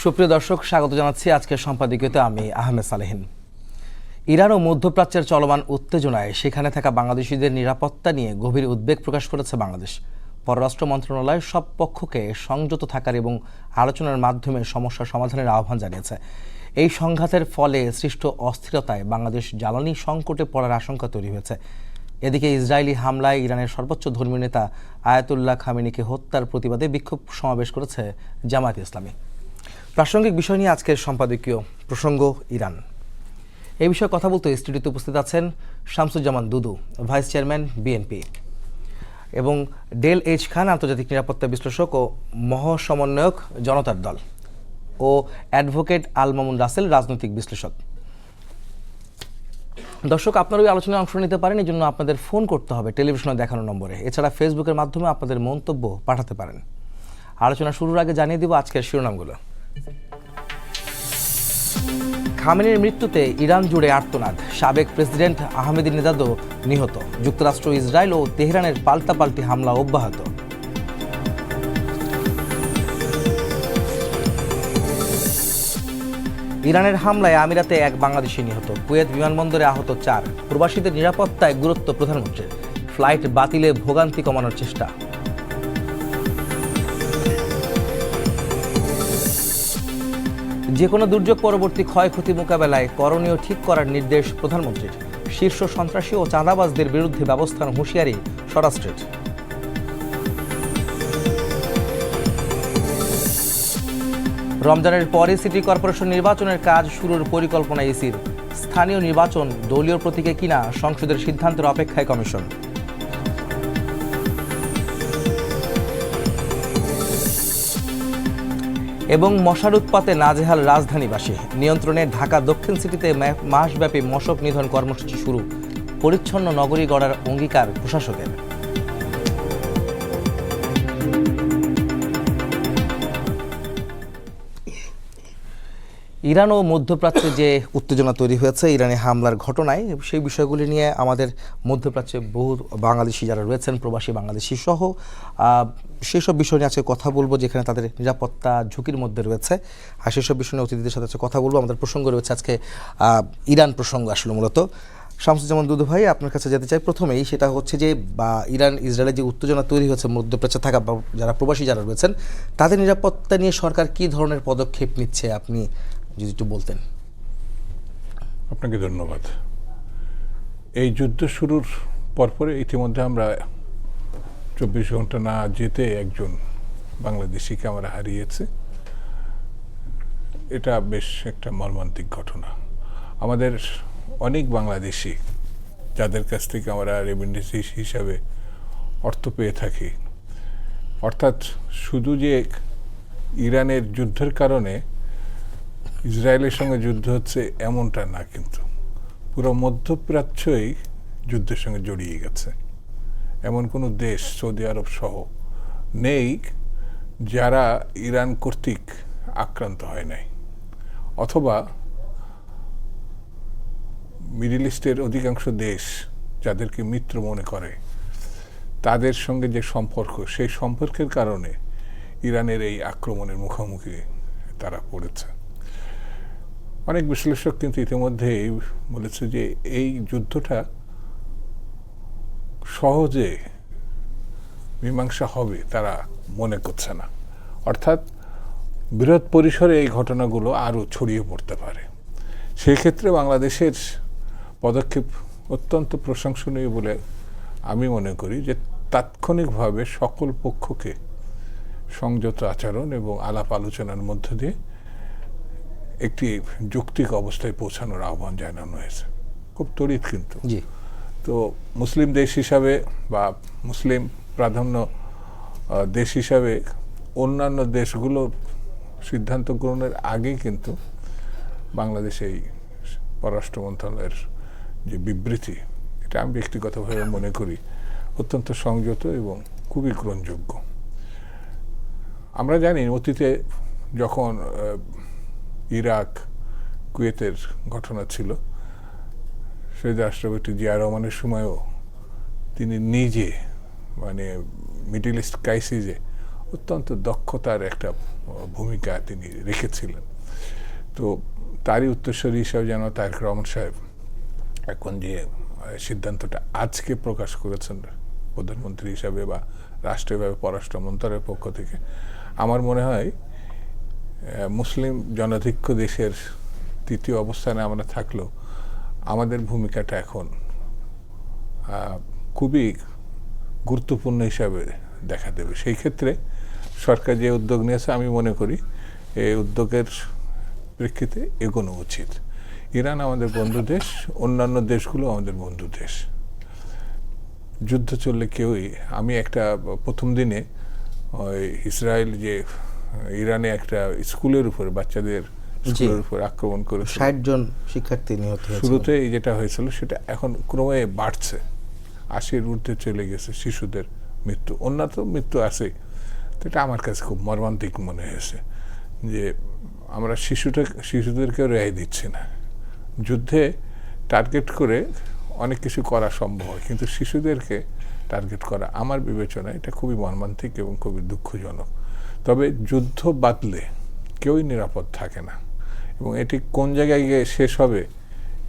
সুপ্রিয় দর্শক, স্বাগত জানাচ্ছি আজকের সম্পাদকীয়তে আমি আহমেদ সালেহীন। ইরান ও মধ্যপ্রাচ্যের চলমান উত্তেজনায় সেখানে থাকা বাংলাদেশিদের নিরাপত্তা নিয়ে গভীর উদ্বেগ প্রকাশ করেছে বাংলাদেশ। পররাষ্ট্র মন্ত্রণালয় সব পক্ষকে সংযত থাকার এবং আলোচনার মাধ্যমে সমস্যা সমাধানের আহ্বান জানিয়েছে। এই সংঘাতের ফলে সৃষ্ট অস্থিরতায় বাংলাদেশ জ্বালানি সংকটে পড়ার আশঙ্কা তৈরি হয়েছে। এদিকে ইসরায়েলি হামলায় ইরানের সর্বোচ্চ ধর্মীয় নেতা আয়াতুল্লাহ খামেনিকে হত্যার প্রতিবাদে বিক্ষোভ সমাবেশ করেছে জামায়াতে ইসলামী। প্রাসঙ্গিক বিষয় নিয়ে আজকের সম্পাদকীয় প্রসঙ্গ ইরান। এই বিষয়ে কথা বলতে স্টুডিওতে উপস্থিত আছেন শামসুজ্জামান দুদু, ভাইস চেয়ারম্যান বিএনপি, এবং ডেল এইচ খান, আন্তর্জাতিক নিরাপত্তা বিশ্লেষক ও মহাসমন্বয়ক জনতার দল, ও অ্যাডভোকেট আল মামুন রাসেল, রাজনৈতিক বিশ্লেষক। দর্শক, আপনারা ওই আলোচনায় অংশ নিতে পারেন, এই জন্য আপনাদের ফোন করতে হবে টেলিভিশনে দেখানো নম্বরে। এছাড়া ফেসবুকের মাধ্যমে আপনাদের মন্তব্য পাঠাতে পারেন। আলোচনা শুরুর আগে জানিয়ে দিব আজকের শিরোনামগুলো। খামেনির মৃত্যুতে ইরান জুড়ে আর্তনাদ, সাবেক প্রেসিডেন্ট আহমেদিনেজাদও নিহত, যুক্তরাষ্ট্র, ইসরায়েল ও তেহরানের পাল্টাপাল্টি হামলা অব্যাহত। ইরানের হামলায় আমিরাতে এক বাংলাদেশি নিহত, কুয়েত বিমানবন্দরে আহত 4, প্রবাসীদের নিরাপত্তায় গুরুত্ব প্রধানমন্ত্রীর, ফ্লাইট বাতিলে ভোগান্তি কমানোর চেষ্টা। যে কোনো দুর্যোগ পরবর্তী ক্ষয়ক্ষতি মোকাবেলায় করণীয় ঠিক করার নির্দেশ প্রধানমন্ত্রীর, শীর্ষ সন্ত্রাসী ও চাঁদাবাজদের বিরুদ্ধে ব্যবস্থার হুঁশিয়ারি স্বরাষ্ট্রের। রমজানের পরে সিটি কর্পোরেশন নির্বাচনের কাজ শুরুর পরিকল্পনা ইসির, স্থানীয় নির্বাচন দলীয় প্রতীকে কিনা সংসদের সিদ্ধান্তের অপেক্ষায় কমিশন। এবং মশার উৎপাতে নাজেহাল রাজধানীবাসী, নিয়ন্ত্রণে ঢাকা দক্ষিণ সিটিতে মাসব্যাপী মশক নিধন কর্মসূচি শুরু, পরিচ্ছন্ন নগরী গড়ার অঙ্গীকার প্রশাসকের। ইরান ও মধ্যপ্রাচ্যে যে উত্তেজনা তৈরি হয়েছে ইরানি হামলার ঘটনায়, সেই বিষয়গুলি নিয়ে আমাদের মধ্যপ্রাচ্যে বহু বাংলাদেশি যারা রয়েছেন, প্রবাসী বাংলাদেশি সহ, সেসব বিষয় নিয়ে আজকে কথা বলবো, যেখানে তাদের নিরাপত্তা ঝুঁকির মধ্যে রয়েছে। আর সেসব বিষয় নিয়ে অতিথিদের সাথে কথা বলবো। আমাদের প্রসঙ্গ রয়েছে আজকে ইরান প্রসঙ্গ আসলে মূলত। শামসুজ্জামান দুদু ভাই, আপনার কাছে যেতে চাই প্রথমেই, সেটা হচ্ছে যে ইরান ইসরায়েলের যে উত্তেজনা তৈরি হয়েছে মধ্যপ্রাচ্যে থাকা যারা প্রবাসী যারা রয়েছেন, তাদের নিরাপত্তা নিয়ে সরকার কী ধরনের পদক্ষেপ নিচ্ছে, আপনি যদি একটু বলতেন। আপনাকে ধন্যবাদ। এই যুদ্ধ শুরুর পরপরে ইতিমধ্যে আমরা 24 ঘন্টা না যেতে একজন বাংলাদেশিকে আমরা হারিয়েছি। এটা বেশ একটা মর্মান্তিক ঘটনা। আমাদের অনেক বাংলাদেশি যাদের কাছ থেকে আমরা রেমিটেন্স হিসাবে অর্থ পেয়ে থাকি, অর্থাৎ শুধু যে ইরানের যুদ্ধের কারণে ইসরায়েলের সঙ্গে যুদ্ধ হচ্ছে এমনটা না, কিন্তু পুরো মধ্যপ্রাচ্যই যুদ্ধের সঙ্গে জড়িয়ে গেছে। এমন কোনো দেশ, সৌদি আরব সহ, নেই যারা ইরান কর্তৃক আক্রান্ত হয় নাই, অথবা মিডল ইস্টের অধিকাংশ দেশ যাদেরকে মিত্র মনে করে তাদের সঙ্গে যে সম্পর্ক, সেই সম্পর্কের কারণে ইরানের এই আক্রমণের মুখোমুখি তারা পড়েছে। অনেক বিশ্লেষক কিন্তু ইতিমধ্যেই বলেছে যে এই যুদ্ধটা সহজে মীমাংসা হবে তারা মনে করছে না, অর্থাৎ বৃহৎ পরিসরে এই ঘটনাগুলো আরও ছড়িয়ে পড়তে পারে। সেই ক্ষেত্রে বাংলাদেশের পদক্ষেপ অত্যন্ত প্রশংসনীয় বলে আমি মনে করি, যে তাৎক্ষণিকভাবে সকল পক্ষকে সংযত আচরণ এবং আলাপ আলোচনার মধ্য দিয়ে একটি যৌক্তিক অবস্থায় পৌঁছানোর আহ্বান জানানো হয়েছে, খুব তড়িৎ। কিন্তু তো মুসলিম দেশ হিসাবে বা মুসলিম প্রাধান্য দেশ হিসাবে অন্যান্য দেশগুলো সিদ্ধান্ত গ্রহণের আগেই কিন্তু বাংলাদেশ এই পররাষ্ট্র মন্ত্রণালয়ের যে বিবৃতি, এটা আমি ব্যক্তিগতভাবে মনে করি অত্যন্ত সংযত এবং খুবই গ্রহণযোগ্য। আমরা জানি অতীতে যখন ইরাক, কুয়েতের ঘটনা ছিল, শহীদ রাষ্ট্রপতি জিয়া রহমানের সময়ও তিনি নিজে মিডল ইস্ট ক্রাইসিসে অত্যন্ত দক্ষতার একটা ভূমিকা তিনি রেখেছিলেন। তো তারই উত্তরসূরি হিসাবে যেন তারেক রহমান সাহেব এখন যে সিদ্ধান্তটা আজকে প্রকাশ করেছেন প্রধানমন্ত্রী হিসাবে বা রাষ্ট্রীয়ভাবে পররাষ্ট্র মন্ত্রণালয়ের পক্ষ থেকে, আমার মনে হয় মুসলিম জনাধিক্য দেশের তৃতীয় অবস্থানে আমরা থাকলেও আমাদের ভূমিকাটা এখন খুবই গুরুত্বপূর্ণ হিসাবে দেখা দেবে। সেই ক্ষেত্রে সরকার যে উদ্যোগ নিয়েছে আমি মনে করি এই উদ্যোগের প্রেক্ষিতে এগোনো উচিত। ইরান আমাদের বন্ধু দেশ, অন্যান্য দেশগুলো আমাদের বন্ধু দেশ। যুদ্ধ চললে কেউই, আমি একটা প্রথম দিনে ওই ইসরায়েল যে ইরানে একটা স্কুলের উপর বাচ্চাদের স্কুলের উপর আক্রমণ করেছে, 60 জন শিক্ষার্থী নিহত হয়েছে। শুরুতে যেটা হয়েছিল সেটা এখন ক্রমে বাড়ছে, 80-র ঊর্ধ্বে চলে গেছে শিশুদের মৃত্যু। অন্যান্য মৃত্যু আছে, তো এটা আমার কাছে খুব মর্মান্তিক মনে হয়েছে যে আমরা শিশুদেরকেও রেহাই দিচ্ছি না। যুদ্ধে টার্গেট করে অনেক কিছু করা সম্ভব হয়, কিন্তু শিশুদেরকে টার্গেট করা আমার বিবেচনায় এটা খুবই মর্মান্তিক এবং খুবই দুঃখজনক। তবে যুদ্ধ বাদলে কেউই নিরাপদ থাকে না, এবং এটি কোন জায়গায় গিয়ে শেষ হবে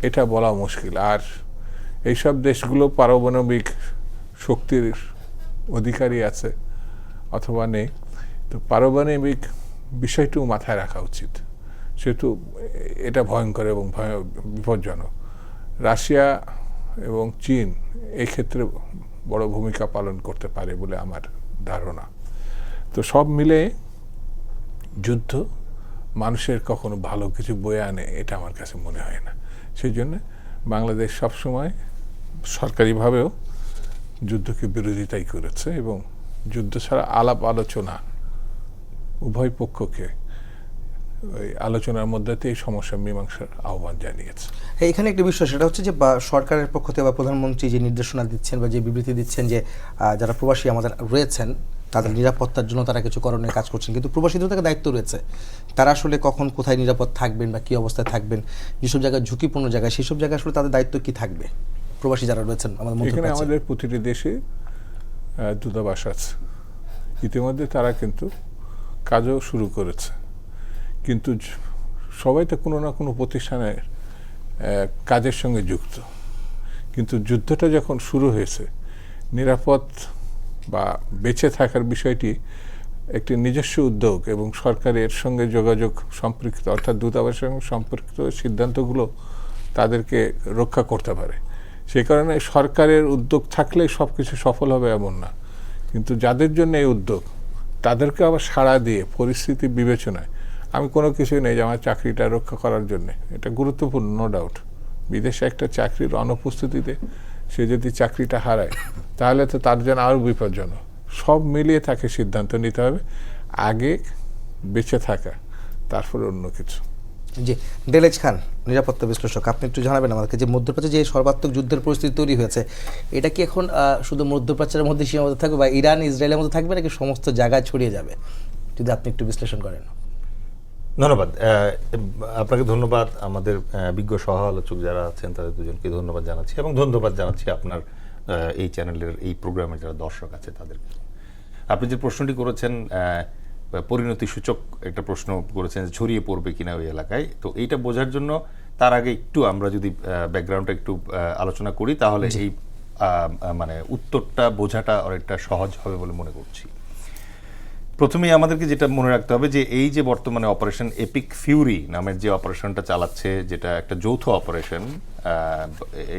এটা বলা মুশকিল। আর এইসব দেশগুলো পারমাণবিক শক্তির অধিকারী আছে অথবা নেই, তো পারমাণবিক বিষয়টিও মাথায় রাখা উচিত। সেহেতু এটা ভয়ঙ্কর এবং বিপজ্জনক। রাশিয়া এবং চীন এই ক্ষেত্রে বড় ভূমিকা পালন করতে পারে বলে আমার ধারণা। তো সব মিলে যুদ্ধ মানুষের কখনো ভালো কিছু বয়ে আনে এটা আমার কাছে মনে হয় না। সেই জন্য বাংলাদেশ সবসময় সরকারিভাবেও যুদ্ধকে বিরোধিতাই করেছে এবং যুদ্ধ ছাড়া আলাপ আলোচনা উভয় পক্ষকে ওই আলোচনার মধ্যে এই সমস্যা মীমাংসার আহ্বান জানিয়েছে। এখানে একটা বিষয়, সেটা হচ্ছে যে সরকারের পক্ষ থেকে বা প্রধানমন্ত্রী যে নির্দেশনা দিচ্ছেন বা যে বিবৃতি দিচ্ছেন যে যারা প্রবাসী আমাদের রয়েছেন তাদের নিরাপত্তার জন্য তারা কিছু করণীয় কাজ করছেন, কিন্তু প্রবাসীদের থেকে দায়িত্ব রয়েছে তারা আসলে কখন কোথায় নিরাপদ থাকবেন বা কী অবস্থায় থাকবেন, যেসব জায়গায় ঝুঁকিপূর্ণ জায়গায় সেসব জায়গায় আসলে তাদের দায়িত্ব কি থাকবে প্রবাসী যারা রয়েছেন আমাদের মধ্যে? এখানে আমাদের প্রতিটি দেশে দূতাবাস আছে, ইতিমধ্যে তারা কিন্তু কাজও শুরু করেছে, কিন্তু সবাই তো কোনো না কোনো প্রতিষ্ঠানের কাজের সঙ্গে যুক্ত। কিন্তু যুদ্ধটা যখন শুরু হয়েছে, নিরাপদ বা বেঁচে থাকার বিষয়টি একটি নিজস্ব উদ্যোগ এবং সরকারের সঙ্গে যোগাযোগ সম্পর্কিত, অর্থাৎ দূতাবাসের সঙ্গে সম্পর্কিত সিদ্ধান্তগুলো তাদেরকে রক্ষা করতে পারে। সেই কারণে সরকারের উদ্যোগ থাকলেই সব কিছু সফল হবে এমন না, কিন্তু যাদের জন্য এই উদ্যোগ তাদেরকে আবার সাড়া দিয়ে পরিস্থিতি বিবেচনায়, আমি কোনো কিছুই নেই যে আমার চাকরিটা রক্ষা করার জন্যে, এটা গুরুত্বপূর্ণ, নো ডাউট। বিদেশে একটা চাকরির অনুপস্থিতিতে সে যদি চাকরিটা হারায় তাহলে তো তার জন্য আরও বিপজ্জনক। সব মিলিয়ে তাকে সিদ্ধান্ত নিতে হবে, আগে বেঁচে থাকা, তারপরে অন্য কিছু। জি, দেলেজ খান, নিরাপত্তা বিশ্লেষক, আপনি একটু জানাবেন আমাদেরকে যে মধ্যপ্রাচ্যে যে সর্বাত্মক যুদ্ধের পরিস্থিতি তৈরি হয়েছে, এটা কি এখন শুধু মধ্যপ্রাচ্যের মধ্যে সীমাবদ্ধ থাকবে বা ইরান ইসরায়েলের মধ্যে থাকবে নাকি সমস্ত জায়গায় ছড়িয়ে যাবে, যদি আপনি একটু বিশ্লেষণ করেন? ধন্যবাদ আপনাকে, ধন্যবাদ আমাদের বিজ্ঞ সহ আলোচক যারা আছেন তাদের দুজনকে ধন্যবাদ জানাচ্ছি, এবং ধন্যবাদ জানাচ্ছি আপনার এই চ্যানেলের এই প্রোগ্রামের যারা দর্শক আছে তাদেরকে। আপনি যে প্রশ্নটি করেছেন পরিণতি সূচক একটা প্রশ্ন করেছেন, ছড়িয়ে পড়বে কিনা ওই এলাকায়, তো এইটা বোঝার জন্য তার আগে একটু আমরা যদি ব্যাকগ্রাউন্ডটা একটু আলোচনা করি তাহলে এই মানে উত্তরটা বোঝাটা অনেকটা সহজ হবে বলে মনে করছি। প্রথমেই আমাদেরকে যেটা মনে রাখতে হবে যে এই যে বর্তমানে অপারেশন এপিক ফিউরি নামের যে অপারেশনটা চালাচ্ছে, যেটা একটা যৌথ অপারেশন,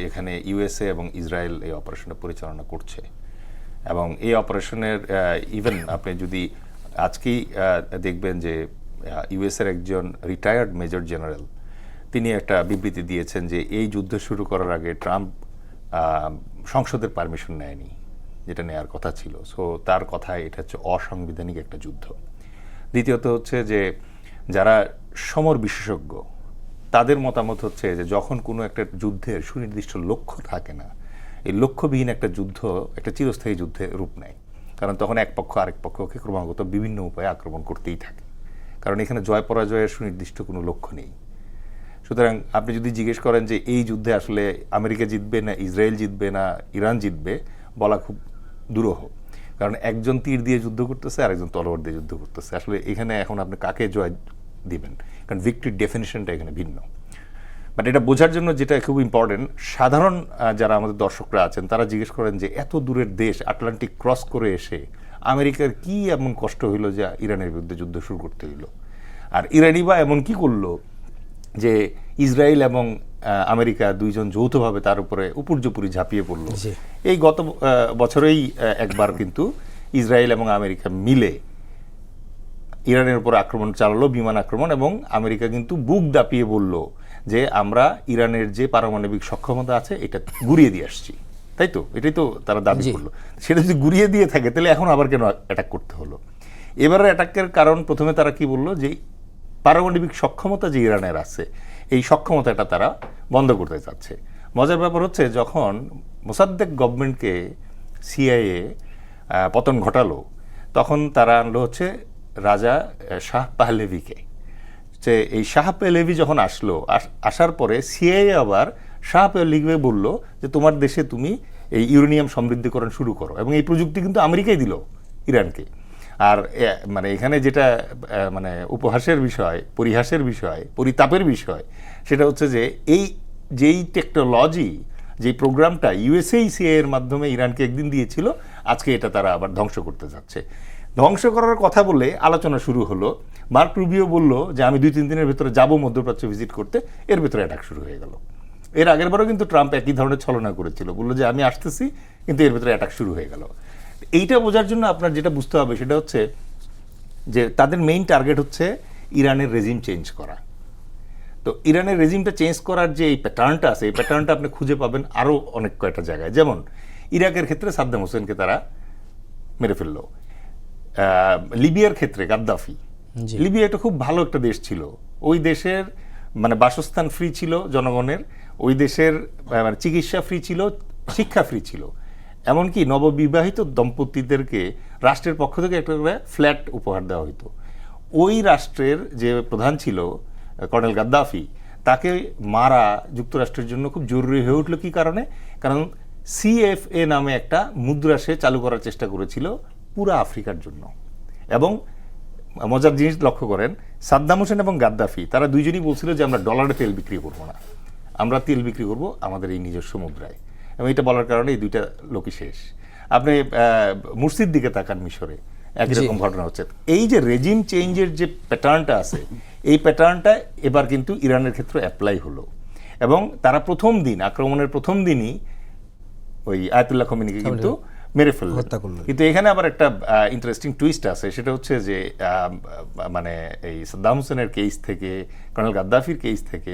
এখানে ইউএসএ এবং ইসরায়েল এই অপারেশনটা পরিচালনা করছে, এবং এই অপারেশনের ইভেন আপনি যদি আজকেই দেখবেন যে ইউএসএর একজন রিটায়ার্ড মেজর জেনারেল তিনি একটা বিবৃতি দিয়েছেন যে এই যুদ্ধ শুরু করার আগে ট্রাম্প সংসদের পারমিশন নেয়নি, যেটা নেওয়ার কথা ছিল। সো তার কথায় এটা হচ্ছে অসাংবিধানিক একটা যুদ্ধ। দ্বিতীয়ত হচ্ছে যে যারা সমর বিশেষজ্ঞ তাদের মতামত হচ্ছে যে যখন কোনো একটা যুদ্ধের সুনির্দিষ্ট লক্ষ্য থাকে না, এই লক্ষ্যবিহীন একটা যুদ্ধ একটা চিরস্থায়ী যুদ্ধে রূপ নেয়, কারণ তখন এক পক্ষ আরেক পক্ষকে ক্রমাগত বিভিন্ন উপায়ে আক্রমণ করতেই থাকে, কারণ এখানে জয় পরাজয়ের সুনির্দিষ্ট কোনো লক্ষ্য নেই। সুতরাং আপনি যদি জিজ্ঞেস করেন যে এই যুদ্ধে আসলে আমেরিকা জিতবে না ইসরায়েল জিতবে না ইরান জিতবে, বলা খুব দুরূহ। কারণ একজন তীর দিয়ে যুদ্ধ করতেছে আর একজন তলোয়ার দিয়ে যুদ্ধ করতেছে। আসলে এখানে এখন আপনি কাকে জয় দিবেন, কারণ ভিক্টরির ডেফিনিশনটা এখানে ভিন্ন। বাট এটা বোঝার জন্য যেটা খুব ইম্পর্টেন্ট, সাধারণ যারা আমাদের দর্শকরা আছেন তারা জিজ্ঞেস করেন যে এত দূরের দেশ আটলান্টিক ক্রস করে এসে আমেরিকার কি এমন কষ্ট হইলো যে ইরানের বিরুদ্ধে যুদ্ধ শুরু করতে হইলো, আর ইরানি বা এমন কি করলো যে ইসরায়েল এবং আমেরিকা দুইজন যৌথভাবে তার উপরে উপর্যুপুরি ঝাঁপিয়ে পড়লো। এই গত বছরেই একবার কিন্তু ইসরায়েল এবং আমেরিকা মিলে ইরানের উপর আক্রমণ চালালো, বিমান আক্রমণ, এবং আমেরিকা কিন্তু বুক দাপিয়ে বলল যে আমরা ইরানের যে পারমাণবিক সক্ষমতা আছে এটা গুড়িয়ে দিয়ে আসছি, তাই তো? এটাই তো তারা দাবি করলো। সেটা যদি গুড়িয়ে দিয়ে থাকে তাহলে এখন আবার কেন অ্যাটাক করতে হলো? এবারে অ্যাটাকের কারণ প্রথমে তারা কি বললো যে পারমাণবিক সক্ষমতা যে ইরানের আছে এই সক্ষমতাটা তারা বন্ধ করতে চাচ্ছে। মজার ব্যাপার হচ্ছে যখন মোসাদ্দেক গভর্নমেন্টকে সিআইএ পতন ঘটালো তখন তারা আনলো হচ্ছে রাজা শাহ পাহলেভিকে। যে এই শাহ পাহলেভি যখন আসার পরে সিআইএ আবার শাহ পাহলেভি বলল যে তোমার দেশে তুমি এই ইউরেনিয়াম সমৃদ্ধিকরণ শুরু করো, এবং এই প্রযুক্তি কিন্তু আমেরিকাই দিল ইরানকে। আর মানে এখানে যেটা মানে উপহাসের বিষয়, পরিহাসের বিষয়, পরিতাপের বিষয় সেটা হচ্ছে যে যেই টেকনোলজি, যেই প্রোগ্রামটা ইউএসএইসিআই এর মাধ্যমে ইরানকে একদিন দিয়েছিল, আজকে এটা তারা আবার ধ্বংস করতে যাচ্ছে। ধ্বংস করার কথা বলে আলোচনা শুরু হলো। মার্ক রুবিও বলল যে আমি 2-3 দিনের ভিতরে যাব মধ্যপ্রাচ্য ভিজিট করতে, এর ভিতরে অ্যাটাক শুরু হয়ে গেল। এর আগের বারও কিন্তু ট্রাম্প একই ধরনের ছলনা করেছিল, বললো যে আমি আসতেছি, কিন্তু এর ভিতরে অ্যাটাক শুরু হয়ে গেল। এইটা বোঝার জন্য আপনার যেটা বুঝতে হবে সেটা হচ্ছে যে তাদের মেইন টার্গেট হচ্ছে ইরানের রেজিম চেঞ্জ করা। তো ইরানের রেজিমটা চেঞ্জ করার যে এই প্যাটার্নটা আছে, এই প্যাটার্নটা আপনি খুঁজে পাবেন আরও অনেক কয়টা জায়গায়। যেমন ইরাকের ক্ষেত্রে সাদ্দাম হোসেনকে তারা মেরে ফেললো, লিবিয়ার ক্ষেত্রে গাদ্দাফি। লিবিয়া একটা খুব ভালো একটা দেশ ছিল, ওই দেশের মানে বাসস্থান ফ্রি ছিল জনগণের, ওই দেশের মানে চিকিৎসা ফ্রি ছিল, শিক্ষা ফ্রি ছিল, এমনকি নববিবাহিত দম্পতিদেরকে রাষ্ট্রের পক্ষ থেকে একটা করে ফ্ল্যাট উপহার দেওয়া হতো। ওই রাষ্ট্রের যে প্রধান ছিল কর্নেল গাদ্দাফি, তাকে মারা যুক্তরাষ্ট্রের জন্য খুব জরুরি হয়ে উঠলো। কী কারণে? কারণ সিএফএ নামে একটা মুদ্রা সে চালু করার চেষ্টা করেছিল পুরো আফ্রিকার জন্য। এবং মজার জিনিস লক্ষ্য করেন, সাদ্দাম হোসেন এবং গাদ্দাফি তারা দুইজনই বলছিল যে আমরা ডলারে তেল বিক্রি করবো না, আমরা তেল বিক্রি করবো আমাদের এই নিজস্ব মুদ্রায়। এবং এটা বলার কারণে এই দুইটা লোকই শেষ। আপনি মুরসির দিকে তাকান, মিশরে একই রকম ঘটনা হচ্ছে। এই যে রেজিম চেঞ্জের যে প্যাটার্নটা আছে, এই প্যাটার্নটা এবার কিন্তু ইরানের ক্ষেত্রে অ্যাপ্লাই হলো। এবং তারা আক্রমণের প্রথম দিনই ওই আয়াতুল্লাহ খোমেনিকে কিন্তু মেরে ফেললো। কিন্তু এখানে আবার একটা ইন্টারেস্টিং টুইস্ট আছে, সেটা হচ্ছে যে মানে এই সাদ্দাম হোসেনের কেস থেকে, কর্নেল গাদ্দাফির কেস থেকে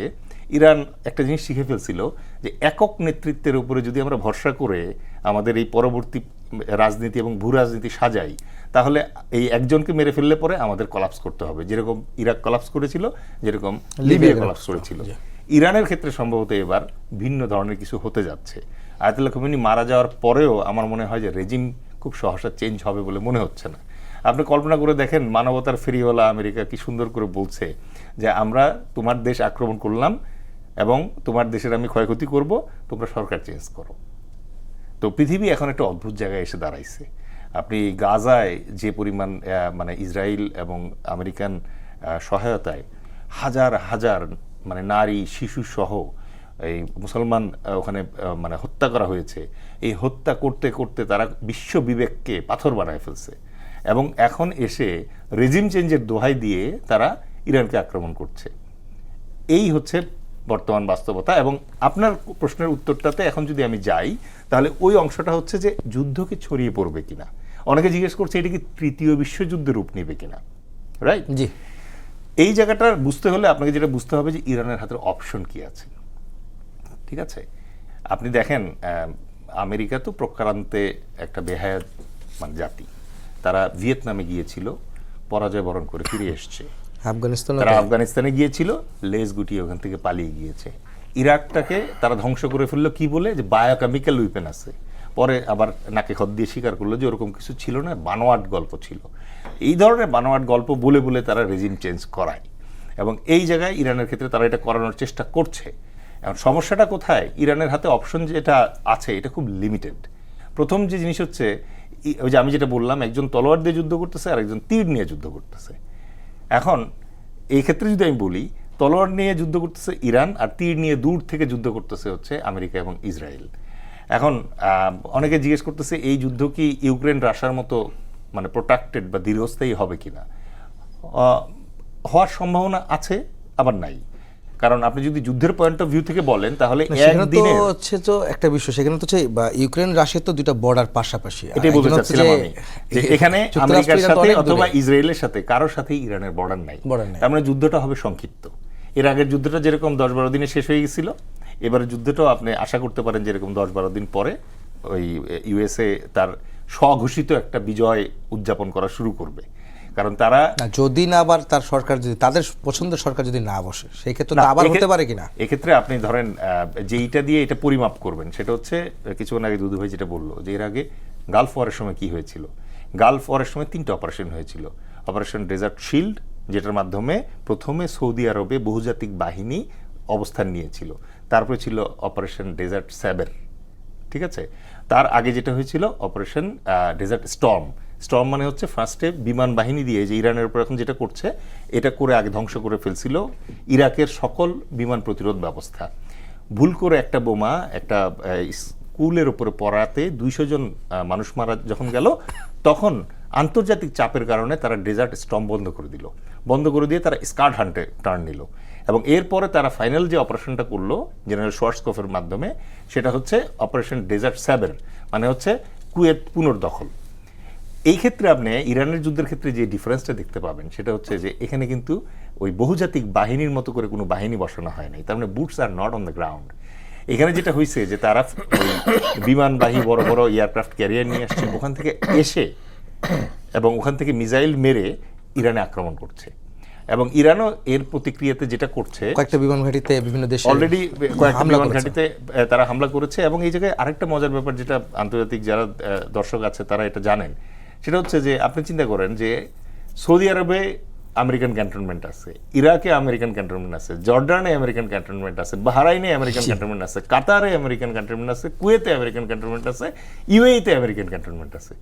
ইরান একটা জিনিস শিখে ফেলছিল যে একক নেতৃত্বের উপরে যদি আমরা ভরসা করে আমাদের এই পরবর্তী রাজনীতি এবং ভূ রাজনীতি সাজাই, তাহলে এই একজনকে মেরে ফেললে পরে আমাদের কলাপস করতে হবে, যেরকম ইরাক কলাপস করেছিল, যেরকম লিবিয়া কলাপস করেছিল। ইরানের ক্ষেত্রে সম্ভবত এবার ভিন্ন ধরনের কিছু হতে যাচ্ছে। আয়াতুল্লাহ খোমেনি মারা যাওয়ার পরেও আমার মনে হয় যে রেজিম খুব সহসা চেঞ্জ হবে বলে মনে হচ্ছে না। আপনি কল্পনা করে দেখেন, মানবতার ফেরিওয়ালা আমেরিকা কি সুন্দর করে বলছে যে আমরা তোমার দেশ আক্রমণ করলাম এবং তোমার দেশের আমি ক্ষয়ক্ষতি করব, তোমরা সরকার চেঞ্জ করো। তো পৃথিবী এখন একটা অদ্ভুত জায়গায় এসে দাঁড়াইছে। আপনি গাজায় যে পরিমাণ মানে ইসরায়েল এবং আমেরিকান সহায়তায় হাজার হাজার মানে নারী শিশু সহ এই মুসলমান ওখানে মানে হত্যা করা হয়েছে, এই হত্যা করতে করতে তারা বিশ্ব বিবেককে পাথর বানায় ফেলছে, এবং এখন এসে রেজিম চেঞ্জের দোহাই দিয়ে তারা ইরানকে আক্রমণ করছে। এই হচ্ছে বর্তমান বাস্তবতা। এবং আপনার প্রশ্নের উত্তরটাতে এখন যদি আমি যাই, তাহলে ওই অংশটা হচ্ছে যে যুদ্ধ কি ছড়িয়ে পড়বে কিনা। অনেকে জিজ্ঞেস করছে এটা কি তৃতীয় বিশ্বযুদ্ধের রূপ নেবে কিনা, রাইট? জি। এই জায়গাটা বুঝতে হলে আপনাকে যেটা বুঝতে হবে যে ইরানের হাতের অপশন কি আছে। ঠিক আছে, আপনি দেখেন আমেরিকা তো প্রকারান্তে একটা বেহায়াত মানে জাতি, তারা ভিয়েতনামে গিয়েছিল, পরাজয় বরণ করে ফিরে এসছে। তারা আফগানিস্তানে গিয়েছিল, লেজ গুটিয়ে ওখান থেকে পালিয়ে গিয়েছে। ইরাকটাকে তারা ধ্বংস করে ফেললো কি বলে, যে বায়োকেমিক্যাল উইপেন আছে। পরে আবার নাকে খত দিয়ে স্বীকার করলো যে ওরকম কিছু ছিল না, বানোয়াট গল্প ছিল। এই ধরনের বানোয়াট গল্প বলে বলে তারা রেজিম চেঞ্জ করায়, এবং এই জায়গায় ইরানের ক্ষেত্রে তারা এটা করানোর চেষ্টা করছে। এখন সমস্যাটা কোথায়? ইরানের হাতে অপশন যেটা আছে এটা খুব লিমিটেড। প্রথম যে জিনিস হচ্ছে, ওই যে আমি যেটা বললাম, একজন তলোয়ার দিয়ে যুদ্ধ করতেছে আর একজন তীর নিয়ে যুদ্ধ করতেছে। এখন এই ক্ষেত্রে যদি আমি বলি, তলোয়ার নিয়ে যুদ্ধ করতেছে ইরান আর তীর নিয়ে দূর থেকে যুদ্ধ করতেছে হচ্ছে আমেরিকা এবং ইসরায়েল। এখন অনেকে জিজ্ঞেস করতেছে এই যুদ্ধ কি ইউক্রেন রাশিয়ার মতো মানে প্রোট্রাক্টেড বা দীর্ঘস্থায়ী হবে কিনা। হওয়ার সম্ভাবনা আছে, আবার নাই। কারণ আপনি যদি যুদ্ধের পয়েন্ট অফ ভিউ থেকে বলেন তাহলে সেখানে তো একদিনে হচ্ছে তো একটা বিষয়, সেখানে তো হচ্ছে বা ইউক্রেন রাশিয়া তো দুইটা বর্ডার পাশাপাশি। আর এটাই বলতে একজন হচ্ছে চাচ্ছিলাম আমি, যে এখানে যুক্তরাষ্ট্র আমেরিকার ইরান তো সাথে অনেক অথবা দূরে। ইসরায়েলের সাথে কারোর সাথেই ইরানের বর্ডার নাই। Border নাই। তার মানে যুদ্ধটা হবে সংক্ষিপ্ত। এর আগের যুদ্ধটা যেরকম 10-12 দিনে শেষ হয়ে গেছিল, এবারে যুদ্ধটাও আপনি আশা করতে পারেন যেরকম 10-12 দিন পরে ওই ইউএসএ তার স্বঘোষিত একটা বিজয় উদযাপন করা শুরু করবে। কারণ তারা না, যদি না আবার তার সরকার যদি তাদের পছন্দের সরকার যদি না বসে, সেই ক্ষেত্রে না, তো আবার হতে পারে কিনা। এক্ষেত্রে আপনি ধরেন যেইটা দিয়ে এটা পরিমাপ করবেন সেটা হচ্ছে কিছুক্ষণ আগে দুদু ভাই যেটা বললো, যে এর আগে গালফ ওয়ারের সময় কি হয়েছিল। গালফ ওয়ারের সময় 3টা অপারেশন হয়েছিল। অপারেশন ডেজার্ট শিল্ড, যেটার মাধ্যমে প্রথমে সৌদি আরবে বহুজাতিক বাহিনী অবস্থান নিয়েছিল, তারপরে ছিল অপারেশন ডেজার্ট স্যাবের, ঠিক আছে। তার আগে যেটা হয়েছিল অপারেশন ডেজার্ট স্টর্ম। স্টর্ম মানে হচ্ছে ফার্স্টে বিমান বাহিনী দিয়ে, যে ইরানের উপর এখন যেটা করছে, এটা করে আগে ধ্বংস করে ফেলছিল ইরাকের সকল বিমান প্রতিরোধ ব্যবস্থা। ভুল করে একটা বোমা একটা স্কুলের উপরে পড়াতে 200 জন মানুষ মারা যখন গেল, তখন আন্তর্জাতিক চাপের কারণে তারা ডেজার্ট স্টর্ম বন্ধ করে দিল। বন্ধ করে দিয়ে তারা স্কার্ড হান্টে টার্ন নিল, এবং এরপরে তারা ফাইনাল যে অপারেশনটা করলো জেনারেল শোয়ার্টস্কফের মাধ্যমে, সেটা হচ্ছে অপারেশন ডেজার্ট স্যাবের, মানে হচ্ছে কুয়েত পুনর্দখল। এই ক্ষেত্রে আপনি ইরানের যুদ্ধের ক্ষেত্রে যে ডিফারেন্সটা দেখতে পাবেন সেটা হচ্ছে যে এখানে কিন্তু ওই বহুজাতিক বাহিনীর মতো করে কোনো বাহিনী বসানো হয় নাই। তার মানে boots are not on the ground. এখানে যেটা হয়েছে যে তারা বিমানবাহী বড় বড় এয়ারক্রাফট ক্যারিয়ার নিয়ে আসছে, ওখান থেকে এসে এবং ওখান থেকে মিসাইল মেরে ইরানে আক্রমণ করছে। এবং ইরানও এর প্রতিক্রিয়াতে যেটা করছে, কয়েকটা বিমান ঘাঁটিতে বিভিন্ন দেশে অলরেডি কয়েকটা হামলা বিমান করেছে। ঘাঁটিতে তারা হামলা করেছে। এবং এই জায়গায় আরেকটা মজার ব্যাপার, যেটা আন্তর্জাতিক যারা দর্শক আছে তারা এটা জানেন, সেটা হচ্ছে যে আপনি চিন্তা করেন যে সৌদি আরবে আমেরিকান ক্যান্টনমেন্ট আছে, ইরাকে আমেরিকান ক্যান্টনমেন্ট আছে, জর্ডানে আমেরিকান ক্যান্টনমেন্ট আছে, বাহরাইনে আমেরিকান ক্যান্টনমেন্ট আছে, কাতারে আমেরিকান ক্যান্টনমেন্ট আছে, কুয়েতে আমেরিকান ক্যান্টনমেন্ট আছে, ইউএইতে আমেরিকান ক্যান্টনমেন্ট আছে।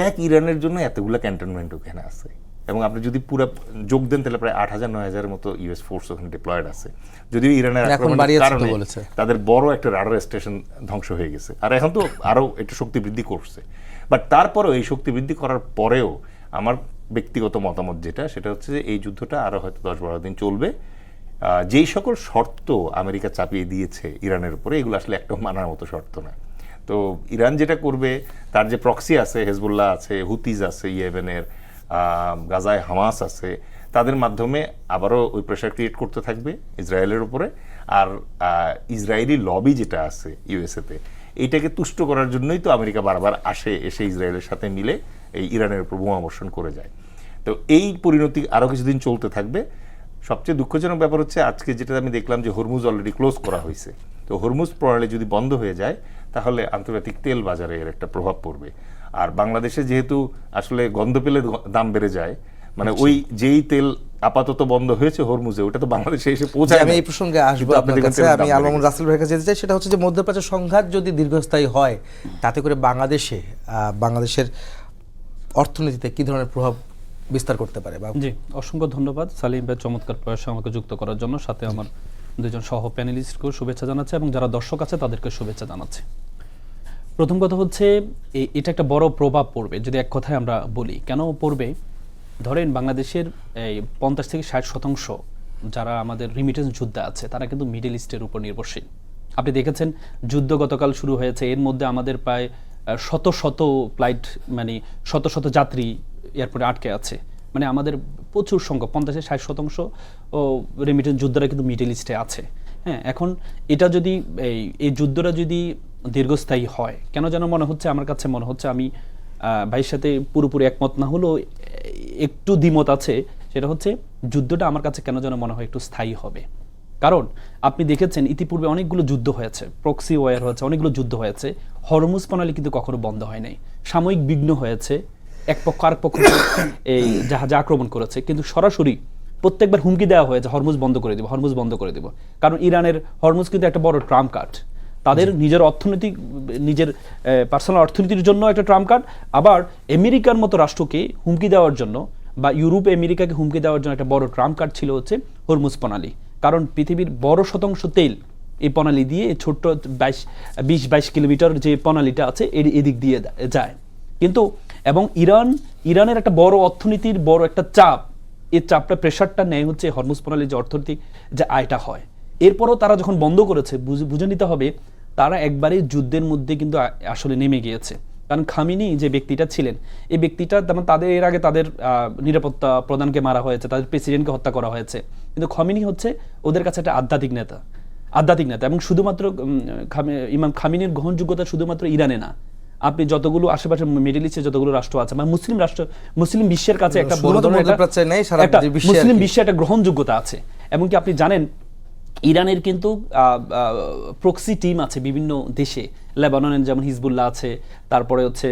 এক ইরানের জন্য এতগুলো ক্যান্টনমেন্ট ওখানে আছে। এবং আপনি যদি পুরো যোগ দেন তাহলে প্রায় 8,000-9,000 মতো ইউএস ফোর্স ওখানে ডিপ্লয়েড আছে। যদিও ইরানের এখন আক্রমণের বাড়িয়েছে তো কারণে বলেছে। তাদের বড় একটা রাডার স্টেশন ধ্বংস হয়ে গেছে, আর এখন তো আরো একটু শক্তি বৃদ্ধি করছে। বাট তারপরেও এই শক্তি বৃদ্ধি করার পরেও আমার ব্যক্তিগত মতামত যেটা, সেটা হচ্ছে যে এই যুদ্ধটা আরো হয়তো 10-12 দিন চলবে। যেই সকল শর্ত আমেরিকা চাপিয়ে দিয়েছে ইরানের উপরে, এগুলো আসলে একটা মানার মতো শর্ত না। তো ইরান যেটা করবে, তার যে প্রক্সি আছে, হেজবুল্লাহ আছে, হুতিজ আছে ইয়েমেনের, গাজায় হামাস আছে, তাদের মাধ্যমে আবারও ওই প্রেশার ক্রিয়েট করতে থাকবে ইসরায়েলের উপরে। আর ইসরায়েলি লবি যেটা আছে ইউএসএতে, এইটাকে তুষ্ট করার জন্যই তো আমেরিকা বারবার এসে ইসরায়েলের সাথে মিলে এই ইরানের উপর বোমাবর্ষণ করে যায়। তো এই পরিণতি আরও কিছুদিন চলতে থাকবে। সবচেয়ে দুঃখজনক ব্যাপার হচ্ছে আজকে যেটা আমি দেখলাম যে হরমুজ অলরেডি ক্লোজ করা হয়েছে। তো হরমুজ প্রণালী যদি বন্ধ হয়ে যায় তাহলে আন্তর্জাতিক তেল বাজারে এর একটা প্রভাব পড়বে। আর বাংলাদেশে যেহেতু আসলে গন্ধ পেলে দাম বেড়ে যায়, মানে ওই যেই তেল আপাতত বন্ধ হয়েছে হরমুজে, ওটা তো বাংলাদেশে এসে পৌঁছায়। আমি এই প্রসঙ্গে আসবো আপনার কাছে। আমি আল মামুন রাসেল ভাইয়ের কাছে যেতে চাই, সেটা হচ্ছে যে মধ্যপ্রাচ্যের সংঘাত যদি দীর্ঘস্থায়ী হয়, তাতে করে বাংলাদেশের অর্থনীতিতে কি ধরনের প্রভাব বিস্তার করতে পারে? জি, অসংখ্য ধন্যবাদ সালিম ভাই চমৎকার প্রয়াসে আমাকে যুক্ত করার জন্য। সাথে আমার দুজন সহ প্যানেলিস্টকেও শুভেচ্ছা জানাচ্ছি এবং যারা দর্শক আছে তাদেরকে শুভেচ্ছা জানাচ্ছি। প্রথম কথা হচ্ছে এটা একটা বড় প্রভাব পড়বে যদি এক কথায় আমরা বলি। কেন পড়বে? ধরেন বাংলাদেশের এই 50-60% যারা আমাদের রিমিটেন্স যোদ্ধা আছে তারা কিন্তু মিডল ইস্টের উপর নির্ভরশীল। আপনি দেখেছেন যুদ্ধ গতকাল শুরু হয়েছে, এর মধ্যে আমাদের প্রায় শত শত ফ্লাইট, মানে শত শত যাত্রী এয়ারপোর্টে আটকে আছে। মানে আমাদের প্রচুর সংখ্যক 50-60% ও রিমিটেন্স যোদ্ধারা কিন্তু মিডল ইস্টে আছে। হ্যাঁ, এখন এটা যদি এই যুদ্ধটা যদি দীর্ঘস্থায়ী হয়, কেন যেন মনে হচ্ছে, আমার কাছে মনে হচ্ছে, আমি ভাইয়ের সাথে পুরোপুরি একমত না হলেও একটু দ্বিমত আছে, সেটা হচ্ছে যুদ্ধটা আমার কাছে কেন যেন মনে হয় একটু স্থায়ী হবে। কারণ আপনি দেখেছেন ইতিপূর্বে অনেকগুলো যুদ্ধ হয়েছে, প্রক্সি ওয়ার হয়েছে, অনেকগুলো যুদ্ধ হয়েছে। হরমুজ প্রণালী কিন্তু কখনো বন্ধ হয় নাই। সাময়িক বিঘ্ন হয়েছে, এক পক্ষ আরেক পক্ষ এই জাহাজে আক্রমণ করেছে, কিন্তু সরাসরি প্রত্যেকবার হুমকি দেওয়া হয়েছে হরমুজ বন্ধ করে দিব, হরমুজ বন্ধ করে দিব। কারণ ইরানের হরমুজ কিন্তু একটা বড় ট্রাম্প কার্ড। তাদের নিজের অর্থনৈতিক নিজের পার্সোনাল অর্থনীতির জন্য একটা ট্রাম্প কার্ড, আবার আমেরিকার মতো রাষ্ট্রকে হুমকি দেওয়ার জন্য বা ইউরোপ আমেরিকাকে হুমকি দেওয়ার জন্য একটা বড় ট্রাম্প কার্ড ছিল হচ্ছে হরমুজ প্রণালী। কারণ পৃথিবীর বড় শতাংশ তেল এই প্রণালী দিয়ে, এই ছোট্ট 20-22 কিলোমিটার যে প্রণালীটা আছে এদিক দিয়ে যায়। কিন্তু এবং ইরানের একটা বড় অর্থনীতির বড় একটা চাপ, এই চাপটা প্রেশারটা নেয় হচ্ছে হরমুজ প্রণালীর যে অর্থনৈতিক যে আয়টা হয়। এরপরও তারা যখন বন্ধ করেছে, বুঝে নিতে হবে তারা একবারে যুদ্ধের মধ্যে কিন্তু আসলে নেমে গিয়েছে। কারণ খামিনি যে ব্যক্তিটা ছিলেন, এই ব্যক্তিটা যেমন তাদের এর আগে তাদের নিরাপত্তা প্রধানকে মারা হয়েছে, তাদের প্রেসিডেন্টকে হত্যা করা হয়েছে, কিন্তু খামিনি হচ্ছে ওদের কাছে একটা আধ্যাত্মিক নেতা এবং শুধুমাত্র ইমাম খামিনির গ্রহণযোগ্যতা শুধুমাত্র ইরানে না, আপনি যতগুলো আশেপাশে মিডল ইস্টে যতগুলো রাষ্ট্র আছে বা মুসলিম বিশ্বের কাছে একটা বড় ধরনের মুসলিম বিশ্বে একটা গ্রহণযোগ্যতা আছে। এবং কি আপনি জানেন ইরানের কিন্তু প্রক্সি টিম আছে বিভিন্ন দেশে, লেবাননের যেমন হিজবুল্লাহ আছে, তারপরে হচ্ছে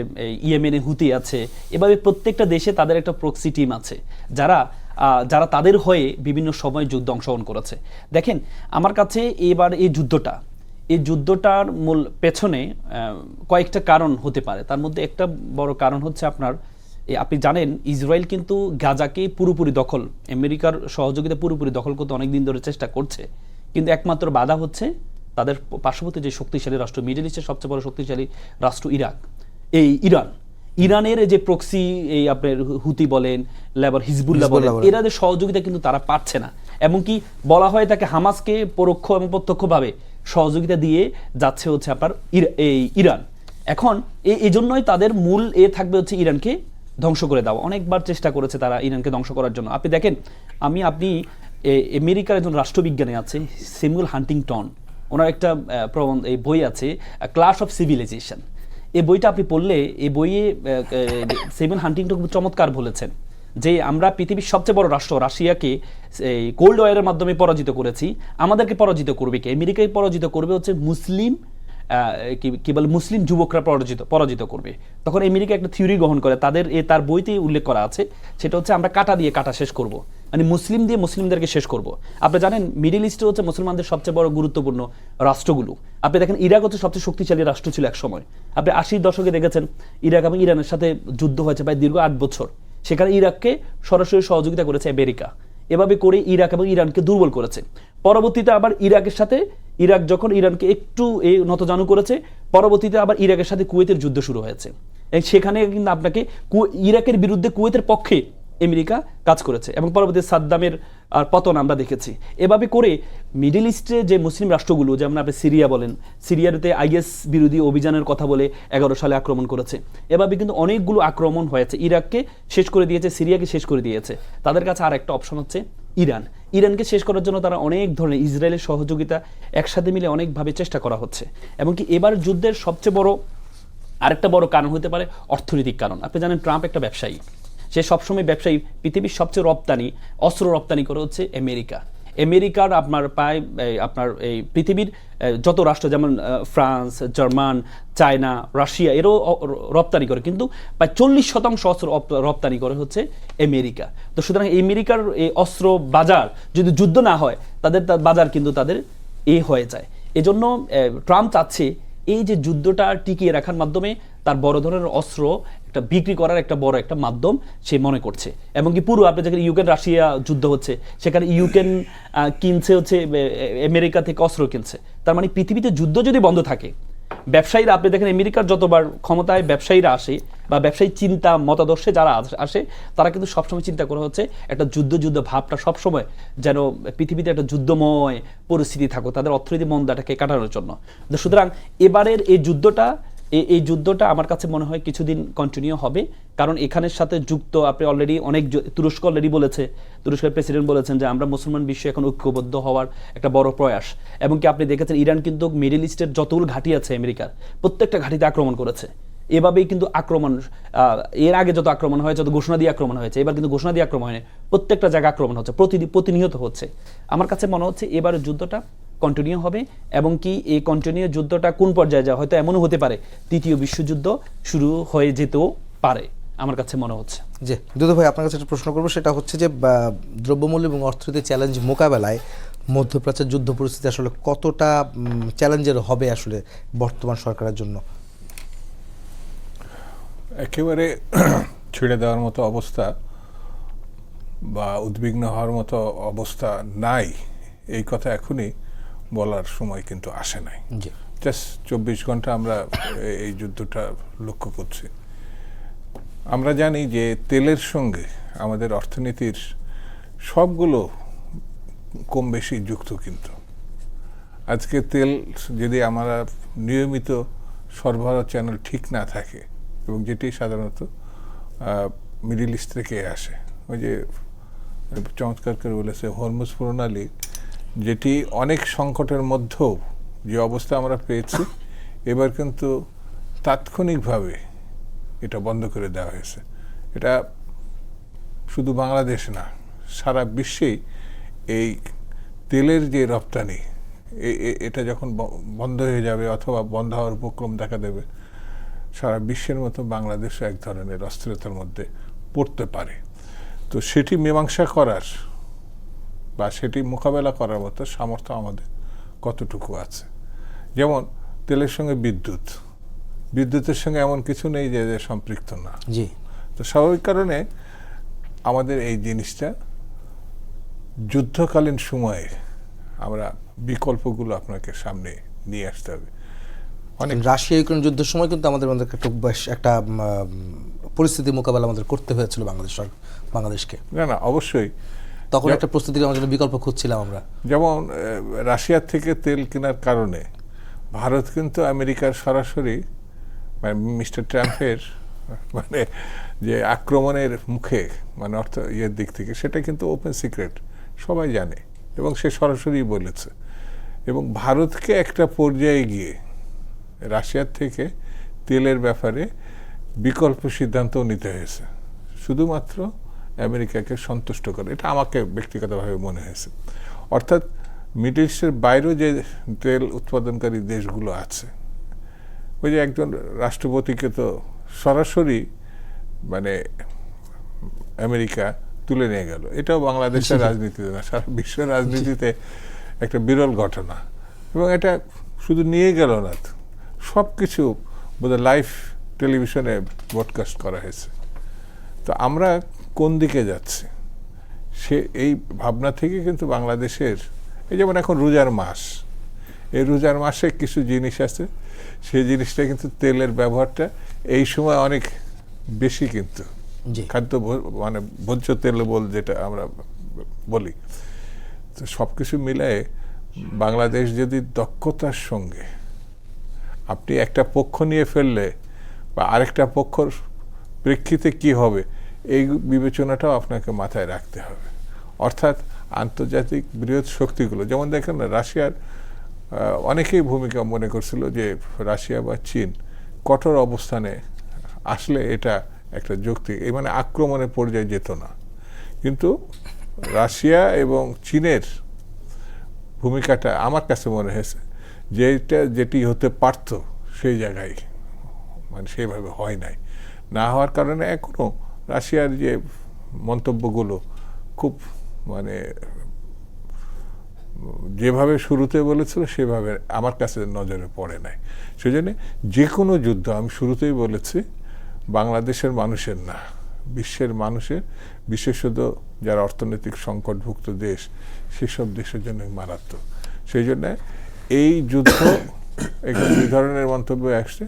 ইয়েমেনে হুতি আছে, এভাবে প্রত্যেকটা দেশে তাদের একটা প্রক্সি টিম আছে যারা তাদের হয়ে বিভিন্ন সময় যুদ্ধ অংশগ্রহণ করেছে। দেখেন আমার কাছে এবার এই যুদ্ধটার মূল পেছনে কয়েকটা কারণ হতে পারে। তার মধ্যে একটা বড় কারণ হচ্ছে আপনি জানেন ইসরায়েল কিন্তু গাজাকে পুরোপুরি দখল, আমেরিকার সহযোগিতা পুরোপুরি দখল করতে অনেকদিন ধরে চেষ্টা করছে, কিন্তু একমাত্র বাধা হচ্ছে তাদের পার্শ্ববর্তী যে শক্তিশালী রাষ্ট্র, মিডল ইস্টের সবচেয়ে বড় শক্তিশালী রাষ্ট্র ইরানের যে প্রক্সি, এই আপনার হুতি বলেন, হিজবুল্লাহ বলেন, এরাদের সহযোগিতা কিন্তু তারা পাচ্ছে না। এমনকি বলা হয় তাকে হামাসকে পরোক্ষ এবং প্রত্যক্ষভাবে সহযোগিতা দিয়ে যাচ্ছে হচ্ছে আপনার ইরান। এখন এই জন্যই তাদের মূল থাকবে হচ্ছে ইরানকে ধ্বংস করে দেওয়া। অনেকবার চেষ্টা করেছে তারা ইরানকে ধ্বংস করার জন্য। আপনি দেখেন আপনি আমেরিকার একজন রাষ্ট্রবিজ্ঞানী আছে স্যামুয়েল হান্টিংটন, ওনার একটা এই বই আছে ক্লাস অফ সিভিলাইজেশন। এই বইটা আপনি পড়লে, এই বইয়ে স্যামুয়েল হান্টিংটন খুব চমৎকার বলেছেন যে আমরা পৃথিবীর সবচেয়ে বড় রাষ্ট্র রাশিয়াকে কোল্ড ওয়ারের মাধ্যমে পরাজিত করেছি, আমাদেরকে পরাজিত করবে কি? আমেরিকাকে পরাজিত করবে হচ্ছে মুসলিম কি বলে মুসলিম যুবকরা পরাজিত করবে। তখন আমেরিকা একটা থিওরি গ্রহণ করে, তার বইতে উল্লেখ করা আছে, সেটা হচ্ছে আমরা কাটা দিয়ে কাটা শেষ করব, মানে মুসলিম দিয়ে মুসলিমদেরকে শেষ করব। আপনি জানেন মিডল ইস্টে হচ্ছে মুসলমানদের সবচেয়ে বড় গুরুত্বপূর্ণ রাষ্ট্রগুলো। আপনি দেখেন ইরাক হচ্ছে সবচেয়ে শক্তিশালী রাষ্ট্র ছিল এক সময়। আপনি 80 দশকে দেখেছেন ইরাক এবং ইরানের সাথে যুদ্ধ হয়েছে প্রায় দীর্ঘ 8 বছর। সেখানে ইরাককে সরাসরি সহযোগিতা করেছে আমেরিকা। এভাবে করে ইরাক এবং ইরানকে দুর্বল করেছে। পরবর্তীতে আবার ইরাক যখন ইরানকে একটু নতজানু করেছে, পরবর্তীতে আবার ইরাকের সাথে কুয়েতের যুদ্ধ শুরু হয়েছে। সেখানে কিন্তু আপনাকে ইরাকের বিরুদ্ধে কুয়েতের পক্ষে আমেরিকা কাজ করেছে এবং পরবর্তীতে সাদ্দামের পতন আমরা দেখেছি। এভাবে করে মিডল ইস্টে যে মুসলিম রাষ্ট্রগুলো, যেমন আপনি সিরিয়া বলেন, সিরিয়াতে আইএস বিরোধী অভিযানের কথা বলে 11 সালে আক্রমণ করেছে। এভাবে কিন্তু অনেকগুলো আক্রমণ হয়েছে, ইরাককে শেষ করে দিয়েছে, সিরিয়াকে শেষ করে দিয়েছে। তাদের কাছে আর একটা অপশন হচ্ছে ইরানকে শেষ করার জন্য তারা অনেক ধরনের ইসরায়েলের সহযোগিতা একসাথে মিলে অনেকভাবে চেষ্টা করা হচ্ছে। এমনকি এবার যুদ্ধের সবচেয়ে আরেকটা বড় কারণ হতে পারে অর্থনৈতিক কারণ। আপনি জানেন ট্রাম্প একটা ব্যবসায়ী, সে সবসময় ব্যবসায়ী। পৃথিবীর সবচেয়ে অস্ত্র রপ্তানি করে হচ্ছে আমেরিকার আপনার এই পৃথিবীর যত রাষ্ট্র যেমন ফ্রান্স, জার্মান, চায়না, রাশিয়া এরও রপ্তানি করে, কিন্তু প্রায় 40% অস্ত্র রপ্তানি করে হচ্ছে আমেরিকা। তো সুতরাং আমেরিকার এই অস্ত্র বাজার যদি যুদ্ধ না হয়, তাদের বাজার কিন্তু তাদের হয়ে যায়। এজন্য ট্রাম্প চাচ্ছে এই যে যুদ্ধটা টিকিয়ে রাখার মাধ্যমে তার বড় ধরনের অস্ত্র একটা বিক্রি করার একটা বড় একটা মাধ্যম সে মনে করছে। এমনকি পুরো আপনি যেখানে ইউক্রেন রাশিয়া যুদ্ধ হচ্ছে, সেখানে ইউক্রেন কিনছে হচ্ছে আমেরিকা থেকে অস্ত্র কিনছে। তার মানে পৃথিবীতে যুদ্ধ যদি বন্ধ থাকে, ব্যবসায়ীরা, আপনি দেখেন আমেরিকার যতবার ক্ষমতায় ব্যবসায়ীরা আসে বা ব্যবসায়ী চিন্তা মতাদর্শে যারা আসে, তারা কিন্তু সবসময় চিন্তা করা হচ্ছে একটা যুদ্ধ ভাবটা সবসময় যেন পৃথিবীতে একটা যুদ্ধময় পরিস্থিতি থাকো তাদের অর্থনীতি মন্দাটাকে কাটানোর জন্য। সুতরাং এবারের এই যুদ্ধটা আমার কাছে মনে হয় কিছুদিন কন্টিনিউ হবে, কারণ এখানের সাথে যুক্ত আপনি অলরেডি তুরস্ক অলরেডি বলেছে, তুরস্কের প্রেসিডেন্ট বলেছেন যে আমরা মুসলমান বিশ্বে এখন ঐক্যবদ্ধ হওয়ার একটা বড় প্রয়াস। এবং কি আপনি দেখেছেন ইরান কিন্তু মিডল ইস্টের যতগুলো ঘাঁটি আছে আমেরিকার, প্রত্যেকটা ঘাঁটিতে আক্রমণ করেছে। এভাবেই কিন্তু এর আগে যত আক্রমণ হয়েছে, যত ঘোষণা দিয়ে আক্রমণ হয়েছে, এবার কিন্তু ঘোষণা দিয়ে আক্রমণ হয়নি, প্রত্যেকটা জায়গায় আক্রমণ হচ্ছে, প্রতিনিয়ত হচ্ছে। আমার কাছে মনে হচ্ছে এবারের যুদ্ধটা কন্টিনিউ হবে, এবং কি এই কন্টিনিউ যুদ্ধটা কোন পর্যায়ে যায়, হয়তো এমনও হতে পারে 3য় বিশ্বযুদ্ধ শুরু হয়ে যেতেও পারে, আমার কাছে মনে হচ্ছে। জি দুদু ভাই, আপনার কাছে একটা প্রশ্ন করবো, সেটা হচ্ছে যে দ্রব্যমূল্য এবং অর্থনৈতিক চ্যালেঞ্জ মোকাবেলায় মধ্যপ্রাচ্যের যুদ্ধ পরিস্থিতি আসলে কতটা চ্যালেঞ্জের হবে আসলে বর্তমান সরকারের জন্য? একেবারে ছেড়ে দেওয়ার মতো অবস্থা বা উদ্বিগ্ন হওয়ার মতো অবস্থা নাই, এই কথা এখনই বলার সময় কিন্তু আসে নাই। জি, জাস্ট 24 ঘন্টা আমরা এই যুদ্ধটা লক্ষ্য করছি। আমরা জানি যে তেলের সঙ্গে আমাদের অর্থনীতির সবগুলো কম বেশি যুক্ত, কিন্তু আজকে তেল যদি আমরা নিয়মিত সরবরাহ চ্যানেল ঠিক না থাকে, এবং যেটি সাধারণত মিডল ইস্ট থেকে আসে, ওই যে চমৎকার করে বলেছে হরমুজ প্রণালী, যেটি অনেক সংকটের মধ্যেও যে অবস্থা আমরা পেয়েছি, এবার কিন্তু তাৎক্ষণিকভাবে এটা বন্ধ করে দেওয়া হয়েছে। এটা শুধু বাংলাদেশ না, সারা বিশ্বেই এই তেলের যে রপ্তানি, এটা যখন বন্ধ হয়ে যাবে অথবা বন্ধ হওয়ার উপক্রম দেখা দেবে, সারা বিশ্বের মতো বাংলাদেশও এক ধরনের অস্থিরতার মধ্যে পড়তে পারে। তো সেটি মীমাংসা করার বা সেটি মোকাবেলা করার মতো সামর্থ্য আমাদের কতটুকু আছে। যেমন তেলের সঙ্গে বিদ্যুতের সঙ্গে এমন কিছু নেই যে সম্পৃক্ত না। জি, তো স্বাভাবিক কারণে আমাদের এই জিনিসটা যুদ্ধকালীন সময়ে আমরা বিকল্পগুলো আপনাকে সামনে নিয়ে আসতে হবে। অনেক রাশিয়া ইউক্রেন যুদ্ধের সময় কিন্তু আমাদের মধ্যে একটা পরিস্থিতি মোকাবেলা আমাদের করতে হয়েছিল বাংলাদেশকে। না অবশ্যই, তখন একটা প্রস্তুতির আমাদের বিকল্প খুঁজছিলাম আমরা। যেমন রাশিয়ার থেকে তেল কেনার কারণে ভারত কিন্তু আমেরিকার সরাসরি মানে মিস্টার ট্রাম্পের মানে যে আক্রমণের মুখে মানে ইয়ের দিক থেকে, সেটা কিন্তু ওপেন সিক্রেট, সবাই জানে, এবং সে সরাসরি বলেছে। এবং ভারতকে একটা পর্যায়ে গিয়ে রাশিয়ার থেকে তেলের ব্যাপারে বিকল্প সিদ্ধান্ত নিতে হয়েছে, শুধুমাত্র আমেরিকাকে সন্তুষ্ট করে। এটা আমাকে ব্যক্তিগতভাবে মনে হয়েছে। অর্থাৎ মিডল ইস্টের বাইরেও যে তেল উৎপাদনকারী দেশগুলো আছে, ওই যে একজন রাষ্ট্রপতিকে তো সরাসরি মানে আমেরিকা তুলে নিয়ে গেল, এটাও বাংলাদেশের রাজনীতিতে না, সারা বিশ্বের রাজনীতিতে একটা বিরল ঘটনা। এবং এটা শুধু নিয়ে গেল না, সব কিছু বোধহয় লাইভ টেলিভিশনে ব্রডকাস্ট করা হয়েছে। তো আমরা কোন দিকে যাচ্ছি সে এই ভাবনা থেকে কিন্তু বাংলাদেশের, এই যেমন এখন রোজার মাস, এই রোজার মাসে কিছু জিনিস আছে, সেই জিনিসটা কিন্তু তেলের ব্যবহারটা এই সময় অনেক বেশি, কিন্তু খাদ্য মানে ভোজ্য তেল যেটা আমরা বলি। তো সব কিছু মিলায়ে বাংলাদেশ যদি দক্ষতার সঙ্গে, আপনি একটা পক্ষ নিয়ে ফেললে বা আরেকটা পক্ষর প্রেক্ষিতে কি হবে, এই বিবেচনাটাও আপনাকে মাথায় রাখতে হবে। অর্থাৎ আন্তর্জাতিক বৃহৎ শক্তিগুলো, যেমন দেখেন না, রাশিয়ার অনেকেই ভূমিকা মনে করছিল যে রাশিয়া বা চীন কঠোর অবস্থানে আসলে এটা একটা যৌক্তিক, এই মানে আক্রমণের পর্যায়ে যেত না, কিন্তু রাশিয়া এবং চীনের ভূমিকাটা আমার কাছে মনে হয়েছে যেটি হতে পারত সেই জায়গায় মানে সেইভাবে হয় নাই। না হওয়ার কারণে এখনো রাশিয়ার যে মন্তব্যগুলো খুব মানে যেভাবে শুরুতে বলেছিল সেভাবে আমার কাছে নজরে পড়ে নাই। সেজন্য যে কোনো যুদ্ধ, আমি শুরুতেই বলেছি, বাংলাদেশের মানুষের না, বিশ্বের মানুষের, বিশেষত যারা অর্থনৈতিক সংকটভুক্ত দেশ, সেসব দেশের জন্য মারাত্মক। সেই জন্য এই যুদ্ধ এখানে দুই ধরনের মন্তব্য আসছে,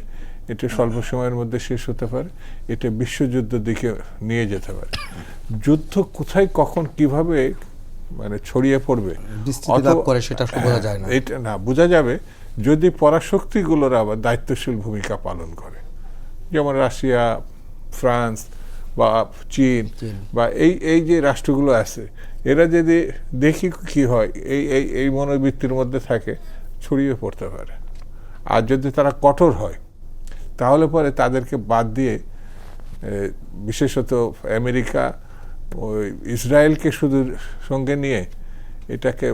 এটা স্বল্প সময়ের মধ্যে শেষ হতে পারে, এটা বিশ্বযুদ্ধের দিকে নিয়ে যেতে পারে। যুদ্ধ কোথায় কখন কিভাবে মানে ছড়িয়ে পড়বে সেটা বোঝা যায় না। এটা না বোঝা যাবে যদি পরাশক্তিগুলোর আবার দায়িত্বশীল ভূমিকা পালন করে, যেমন রাশিয়া, ফ্রান্স বা চীন বা এই যে রাষ্ট্রগুলো আছে, এরা যদি দেখি কি হয় এই মনোবৃত্তির মধ্যে থাকে, ছড়িয়ে পড়তে পারে। আর যদি তারা কঠোর হয়, তাহলে পরে তাদেরকে বাদ দিয়ে বিশেষত আমেরিকা ওই ইসরায়েলকে শুধু সঙ্গে নিয়ে এটাকে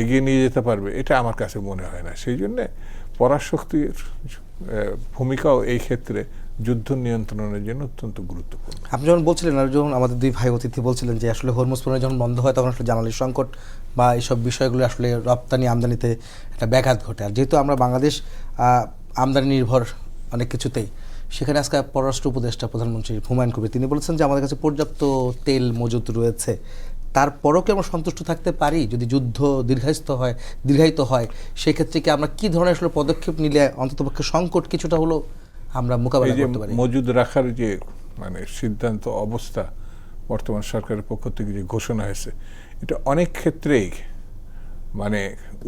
এগিয়ে নিয়ে যেতে পারবে, এটা আমার কাছে মনে হয় না। সেই জন্যে পরাশক্তির ভূমিকাও এই ক্ষেত্রে যুদ্ধ নিয়ন্ত্রণের জন্য অত্যন্ত গুরুত্বপূর্ণ। আপনি যখন বলছিলেন আর যখন আমাদের দুই ভাই অতিথি বলছিলেন যে আসলে হরমুজ পণ্য যখন বন্ধ হয় তখন আসলে জ্বালানি সংকট বা এইসব বিষয়গুলো আসলে রপ্তানি আমদানিতে একটা ব্যাঘাত ঘটে। আর যেহেতু আমরা বাংলাদেশ আমদানি নির্ভর অনেক কিছুতেই, সেখানে আজকে পররাষ্ট্র উপদেষ্টা প্রধানমন্ত্রী হুমায়ুন কবির তিনি বলেছেন যে আমাদের কাছে পর্যাপ্ত তেল মজুত রয়েছে, তারপরও কি আমরা সন্তুষ্ট থাকতে পারি যদি যুদ্ধ দীর্ঘায়িত হয়? সেক্ষেত্রে কি আমরা কি ধরনের আসলে পদক্ষেপ নিলে অন্ততপক্ষে সংকট কিছুটা হলো আমরা মোকাবেলা এই যে করতে পারি? মজুদ রাখার যে মানে সিদ্ধান্ত অবস্থা বর্তমান সরকারের পক্ষ থেকে যে ঘোষণা হয়েছে, এটা অনেক ক্ষেত্রেই মানে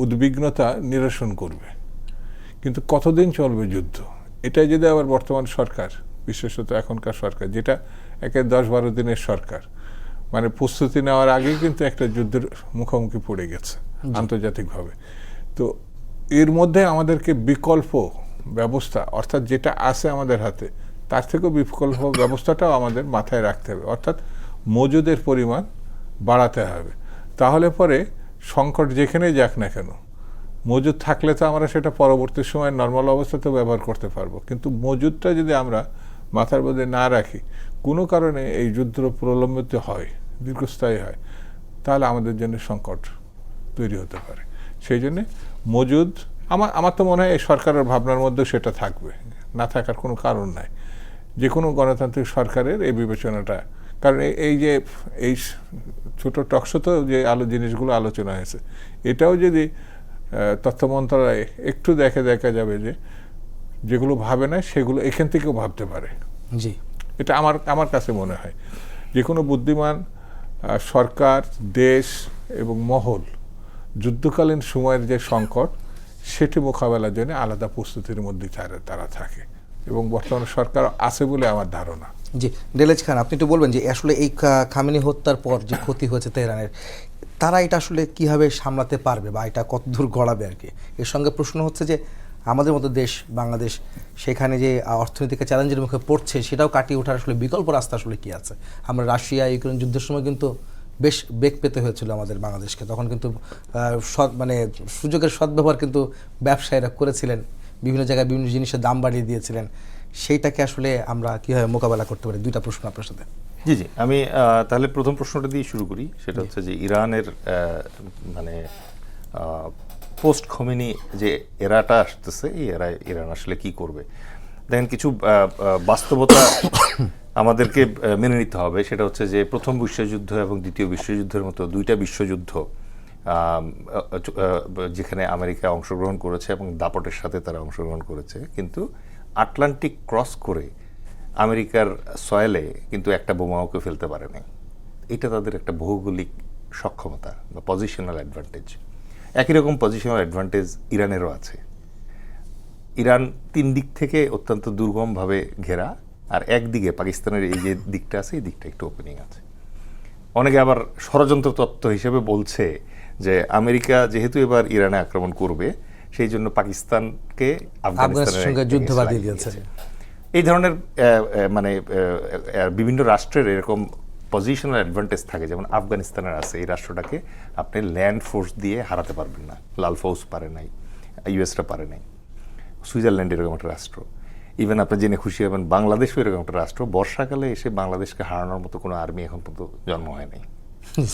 উদ্বিগ্নতা নিরসন করবে, কিন্তু কতদিন চলবে যুদ্ধ? এটাই যদি আবার বর্তমান সরকার, বিশেষত এখনকার সরকার যেটা 10-12 দিনের সরকার, মানে প্রস্তুতি নেওয়ার আগেই কিন্তু একটা যুদ্ধের মুখোমুখি পড়ে গেছে আন্তর্জাতিকভাবে। তো এর মধ্যে আমাদেরকে বিকল্প ব্যবস্থা, অর্থাৎ যেটা আছে আমাদের হাতে তার থেকেও বিকল্প ব্যবস্থাটাও আমাদের মাথায় রাখতে হবে, অর্থাৎ মজুদের পরিমাণ বাড়াতে হবে। তাহলে পরে সংকট যেখানেই যাক না কেন, মজুদ থাকলে তো আমরা সেটা পরবর্তী সময় নর্মাল অবস্থাতেও ব্যবহার করতে পারবো, কিন্তু মজুদটা যদি আমরা মাথার মধ্যে না রাখি, কোনো কারণে এই যুদ্ধ প্রলম্বিত হয়, দীর্ঘস্থায়ী হয়, তাহলে আমাদের জন্য সংকট তৈরি হতে পারে। সেই জন্যে মজুদ আমার তো মনে হয় এই সরকারের ভাবনার মধ্যে সেটা থাকবে, না থাকার কোনো কারণ নাই। যে কোনো গণতান্ত্রিক সরকারের এই বিবেচনাটা, কারণ এই যে এই ছোট টকশোতেও যে জিনিসগুলো আলোচনা হয়েছে, এটাও যদি তথ্য মন্ত্রণালয় একটু দেখা যাবে যে যেগুলো ভাবে না সেগুলো এখান থেকেও ভাবতে পারে। জি, এটা আমার কাছে মনে হয় যে কোনো বুদ্ধিমান সরকার, দেশ এবং মহল যুদ্ধকালীন সময়ের যে সংকট সেটি মোকাবেলার জন্য আলাদা প্রস্তুতির মধ্যে তারা থাকে, এবং বর্তমানে সরকার আছে বলে আমার ধারণা। জি, দেলেজ খান, আপনি একটু বলবেন যে আসলে এই খামেনি হত্যার পর যে ক্ষতি হয়েছে তেহরানের, তারা এটা আসলে কিভাবে সামলাতে পারবে বা এটা কতদূর গড়াবে আর কি? এর সঙ্গে প্রশ্ন হচ্ছে যে আমাদের মতো দেশ বাংলাদেশ, সেখানে যে অর্থনৈতিক চ্যালেঞ্জের মুখে পড়ছে সেটাও কাটিয়ে ওঠার আসলে বিকল্প রাস্তা আসলে কি আছে? আমরা রাশিয়া ইউক্রেন যুদ্ধের সময় কিন্তু বেশ বেগ পেতে হয়েছিল আমাদের বাংলাদেশকে, তখন কিন্তু মানে সুযোগের সদ্ব্যবহার কিন্তু ব্যবসায়ীরা করেছিলেন, বিভিন্ন জায়গায় বিভিন্ন জিনিসের দাম বাড়িয়ে দিয়েছিলেন। সেইটাকে আসলে আমরা কীভাবে মোকাবেলা করতে পারি? দুইটা প্রশ্ন আপনার সাথে। জি জি, আমি তাহলে প্রথম প্রশ্নটা দিয়ে শুরু করি। সেটা হচ্ছে যে ইরানের মানে পোস্ট খোমেনি যে এরাটা আসতেছে, এই ইরান আসলে কি করবে। দেখেন, কিছু বাস্তবতা আমাদেরকে মেনে নিতে হবে। সেটা হচ্ছে যে প্রথম বিশ্বযুদ্ধ এবং দ্বিতীয় বিশ্বযুদ্ধের মতো দুইটা বিশ্বযুদ্ধ যেখানে আমেরিকা অংশগ্রহণ করেছে এবং দাপটের সাথে তারা অংশগ্রহণ করেছে, কিন্তু আটলান্টিক ক্রস করে আমেরিকার সয়েলে কিন্তু একটা বোমাওকে ফেলতে পারে নাই। এটা তাদের একটা ভৌগোলিক সক্ষমতা বা পজিশনাল অ্যাডভান্টেজ। একই রকম পজিশনাল অ্যাডভান্টেজ ইরানেরও আছে। ইরান 3 দিক থেকে অত্যন্ত দুর্গমভাবে ঘেরা, আর একদিকে পাকিস্তানের এই যে দিকটা আছে, এই দিকটা একটু ওপেনিং আছে। অনেকে আবার ষড়যন্ত্র তত্ত্ব হিসেবে বলছে যে আমেরিকা যেহেতু এবার ইরানে আক্রমণ করবে, সেই জন্য পাকিস্তানকে আফগানিস্তানের সঙ্গে যুদ্ধ বাঁধিয়ে দিয়েছে। এই ধরনের মানে বিভিন্ন রাষ্ট্রের এরকম পজিশনাল অ্যাডভান্টেজ থাকে। যেমন আফগানিস্তানের আছে, এই রাষ্ট্রটাকে আপনি ল্যান্ড ফোর্স দিয়ে হারাতে পারবেন না। লাল ফৌজ পারে নাই, ইউএসরা পারে নাই। সুইজারল্যান্ড এরকম একটা রাষ্ট্র। ইভেন আপনি জেনে খুশি হবেন, বাংলাদেশও এরকম একটা রাষ্ট্র। বর্ষাকালে এসে বাংলাদেশকে হারানোর মতো কোনো আর্মি এখন পর্যন্ত জন্ম হয় নাই,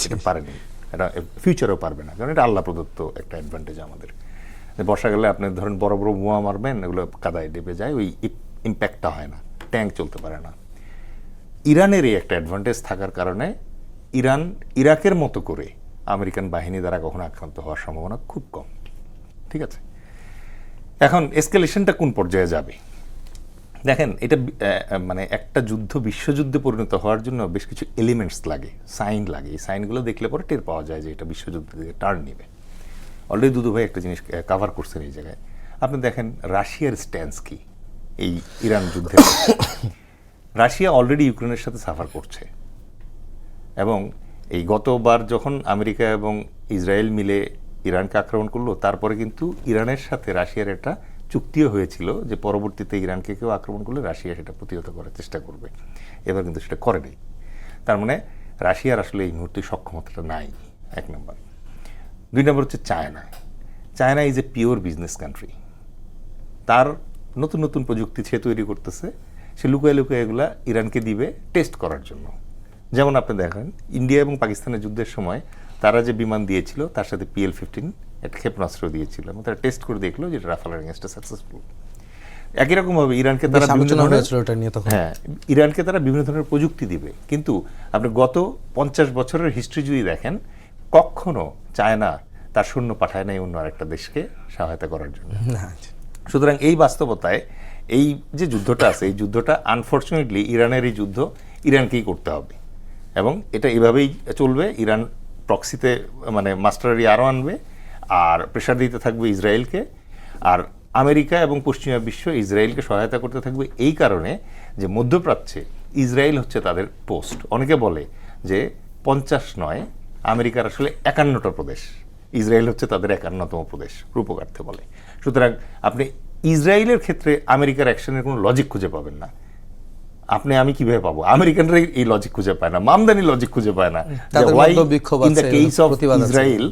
এটা পারেনি, এটা ফিউচারেও পারবে না, কারণ এটা আল্লাহ প্রদত্ত একটা অ্যাডভান্টেজ আমাদের। বর্ষাকালে আপনি ধরেন বড় বড় বোমা মারবেন, এগুলো কাদায় ডেবে যায়, ওই ইম্প্যাক্টটা হয় না, ট্যাঙ্ক চলতে পারে না। ইরানের এই একটা অ্যাডভান্টেজ থাকার কারণে ইরান ইরাকের মতো করে আমেরিকান বাহিনী দ্বারা কখনো আক্রান্ত হওয়ার সম্ভাবনা খুব কম। ঠিক আছে, এখন এসকেলেশনটা কোন পর্যায়ে যাবে? দেখেন, এটা মানে একটা যুদ্ধ বিশ্বযুদ্ধে পরিণত হওয়ার জন্য বেশ কিছু এলিমেন্টস লাগে, সাইন লাগে। এই সাইনগুলো দেখলে পরে টের পাওয়া যায় যে এটা বিশ্বযুদ্ধের দিকে টার্ন নেবে। অলরেডি দুদু ভাই একটা জিনিস কাভার করছেন এই জায়গায়। আপনি দেখেন রাশিয়ার স্ট্যান্স কি এই ইরান যুদ্ধে। রাশিয়া অলরেডি ইউক্রেনের সাথে সাফার করছে, এবং এই গতবার যখন আমেরিকা এবং ইসরায়েল মিলে ইরানকে আক্রমণ করলো, তারপরে কিন্তু ইরানের সাথে রাশিয়ার একটা চুক্তিও হয়েছিল যে পরবর্তীতে ইরানকে কেউ আক্রমণ করলে রাশিয়া সেটা প্রতিহত করার চেষ্টা করবে। এবার কিন্তু সেটা করে নেই। তার মানে রাশিয়ার আসলে এই মুহূর্তে সক্ষমতাটা নাই, 1 নম্বর। 2 নম্বর হচ্ছে China. China is a pure business country. তার নতুন নতুন প্রযুক্তি সে তৈরি করতেছে, সে লুকিয়ে লুকিয়ে এগুলা ইরানকে দিবে টেস্ট করার জন্য। যেমন আপনি দেখেন ইন্ডিয়া এবং পাকিস্তানের যুদ্ধের সময় তারা যে বিমান দিয়েছিল তার সাথে PL-15 একটা ক্ষেপণাস্ত্র দিয়েছিল এবং তারা টেস্ট করে দেখলো যে রাফালের এগেইনস্টে সাকসেসফুল। একই রকমভাবে ইরানকে তারা বেশ আলোচনা হয়েছিল এটা নিয়ে তখন। হ্যাঁ, ইরানকে তারা বিভিন্ন ধরনের প্রযুক্তি দিবে, কিন্তু আপনি গত 50 বছরের হিস্ট্রি যদি দেখেন, কখনো চায়না তার সৈন্য পাঠায় নাই অন্য আরেকটা দেশকে সহায়তা করার জন্য। না, সুতরাং এই বাস্তবতায় এই যে যুদ্ধটা আছে, এই যুদ্ধটা আনফর্চুনেটলি ইরানের এই যুদ্ধ ইরানকেই করতে হবে এবং এটা এভাবেই চলবে। ইরান প্রক্সিতে মানে মাস্টারি আরও আনবে আর প্রেশার দিতে থাকবে ইসরায়েলকে, আর আমেরিকা এবং পশ্চিমা বিশ্ব ইসরায়েলকে সহায়তা করতে থাকবে এই কারণে যে মধ্যপ্রাচ্যে ইসরায়েল হচ্ছে তাদের পোস্ট। অনেকে বলে যে 50 নয়, আমেরিকার আসলে 51টা প্রদেশ, ইসরায়েল হচ্ছে তাদের 51তম প্রদেশ রূপকার্থে বলে। সুতরাং আপনি ইসরায়েলের ক্ষেত্রে আমেরিকার অ্যাকশনের কোনো লজিক খুঁজে পাবেন না। আমি কিভাবে পাবো? আমেরিকানরা এই লজিক খুঁজে পায় না, মামদানি লজিক খুঁজে পায় না। তাদের মধ্যে বিক্ষোভ আছে, ইন দ্য কেস অফ প্রতিবাদ আছে। ইসরায়েল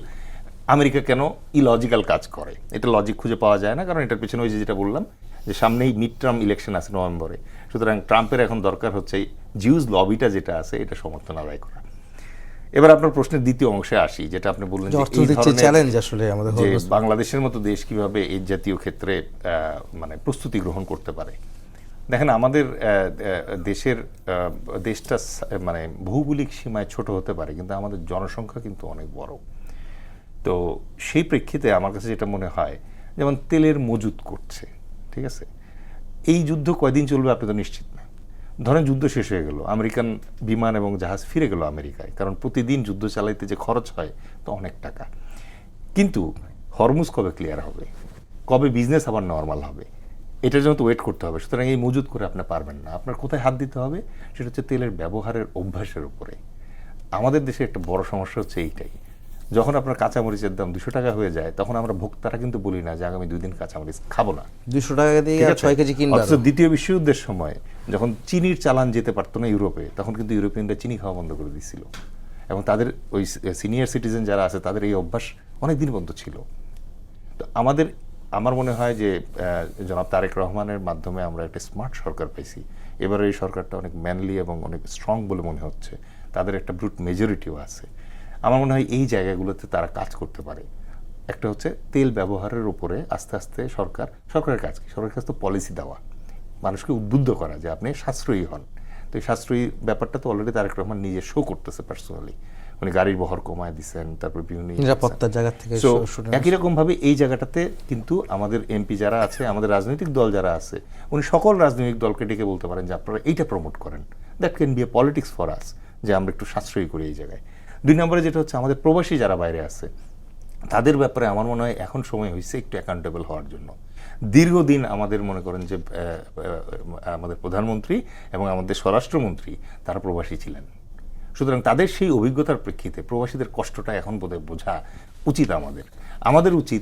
আমেরিকা কেন ইলজিক্যাল কাজ করে, এটা লজিক খুঁজে পাওয়া যায় না, কারণ এটার পিছনে ওই যেটা বললাম যে সামনেই মিড টার্ম ইলেকশন আছে নভেম্বরে। সুতরাং ট্রাম্পের এখন দরকার হচ্ছে জিউস লবিটা যেটা আছে এটা সমর্থন আদায় করা। এবার আপনার প্রশ্নের দ্বিতীয় অংশে আসি, যেটা আপনি বললেন যে এই অর্থনৈতিক ধরনের চ্যালেঞ্জ আসলে আমাদের যে হরমুজ। বাংলাদেশের মতো দেশ কিভাবে এই জাতীয় ক্ষেত্রে মানে প্রস্তুতি গ্রহণ করতে পারে। দেখেন আমাদের দেশটা মানে ভৌগোলিক সীমায় ছোট হতে পারে, কিন্তু আমাদের জনসংখ্যা কিন্তু অনেক বড়। তো সেই প্রেক্ষিতে আমার কাছে যেটা মনে হয়, যেমন তেলের মজুত করছে, ঠিক আছে, এই যুদ্ধ কয়দিন চলবে আপনি তো নিশ্চিত না। ধরেন যুদ্ধ শেষ হয়ে গেল, আমেরিকান বিমান এবং জাহাজ ফিরে গেল আমেরিকায়, কারণ প্রতিদিন যুদ্ধ চালাইতে যে খরচ হয় তো অনেক টাকা। কিন্তু হরমুজ কবে ক্লিয়ার হবে, কবে বিজনেস আবার নর্মাল হবে, এটার জন্য তো ওয়েট করতে হবে। সুতরাং এই মজুত করে আপনি পারবেন না। আপনার কোথায় হাত দিতে হবে, সেটা হচ্ছে তেলের ব্যবহারের অভ্যাসের উপরে। আমাদের দেশে একটা বড় সমস্যা হচ্ছে এইটাই, যখন আপনার কাঁচামরিচের দাম 200 টাকা হয়ে যায়, তখন আমরা ভোক্তারা কিন্তু বলি না যে আগামী 2 দিন কাঁচামরিচ খাবো না। 200 টাকা দিয়ে ঠিক আর আছে? 6 কেজি কিনবে। অথচ দ্বিতীয় বিশ্বযুদ্ধের সময় যখন চিনির চালান যেতে পারতো না ইউরোপে, তখন কিন্তু ইউরোপিয়ানরা চিনি খাওয়া বন্ধ করে দিয়েছিল এবং তাদের ওই সিনিয়র সিটিজেন যারা আছে তাদের এই অভ্যাস অনেক দিন পর্যন্ত ছিল। তো আমার মনে হয় যে জনাব তারেক রহমানের মাধ্যমে আমরা একটা স্মার্ট সরকার পেয়েছি। এবারে এই সরকারটা অনেক ম্যানলি এবং অনেক স্ট্রং বলে মনে হচ্ছে, তাদের একটা ব্রুট মেজরিটিও আছে। আমার মনে হয় এই জায়গাগুলোতে তারা কাজ করতে পারে। একটা হচ্ছে তেল ব্যবহারের উপরে আস্তে আস্তে সরকারের কাজ কি, সরকারের কাজ তো পলিসি দেওয়া, মানুষকে উদ্বুদ্ধ করা যে আপনি সাশ্রয়ী হন। তো এই সাশ্রয়ী ব্যাপারটা তো অলরেডি তারেক রহমান নিজে শো করতেছে পার্সোনালি। উনি গাড়ির বহর কমায় দিচ্ছেন, তারপর বিভিন্ন নিরাপত্তার জায়গা থেকে শুনে একই রকম ভাবে এই জায়গাটাতে কিন্তু আমাদের এমপি যারা আছে, আমাদের রাজনৈতিক দল যারা আছে, উনি সকল রাজনৈতিক দলকে ডেকে বলতে পারেন যে আপনারা এইটা প্রমোট করেন, that can B A politics for us, যে আমরা একটু সাশ্রয়ী করি এই জায়গায়। 2 নম্বরে যেটা হচ্ছে আমাদের প্রবাসী যারা বাইরে আছে, তাদের ব্যাপারে আমার মনে হয় এখন সময় হয়েছে একটু অ্যাকাউন্টেবল হওয়ার জন্য। দীর্ঘদিন আমাদের মনে করেন যে আমাদের প্রধানমন্ত্রী এবং আমাদের স্বরাষ্ট্রমন্ত্রী তারা প্রবাসী ছিলেন। সুতরাং তাদের সেই অভিজ্ঞতার প্রেক্ষিতে প্রবাসীদের কষ্টটা এখন বোধহয় বোঝা উচিত। আমাদের উচিত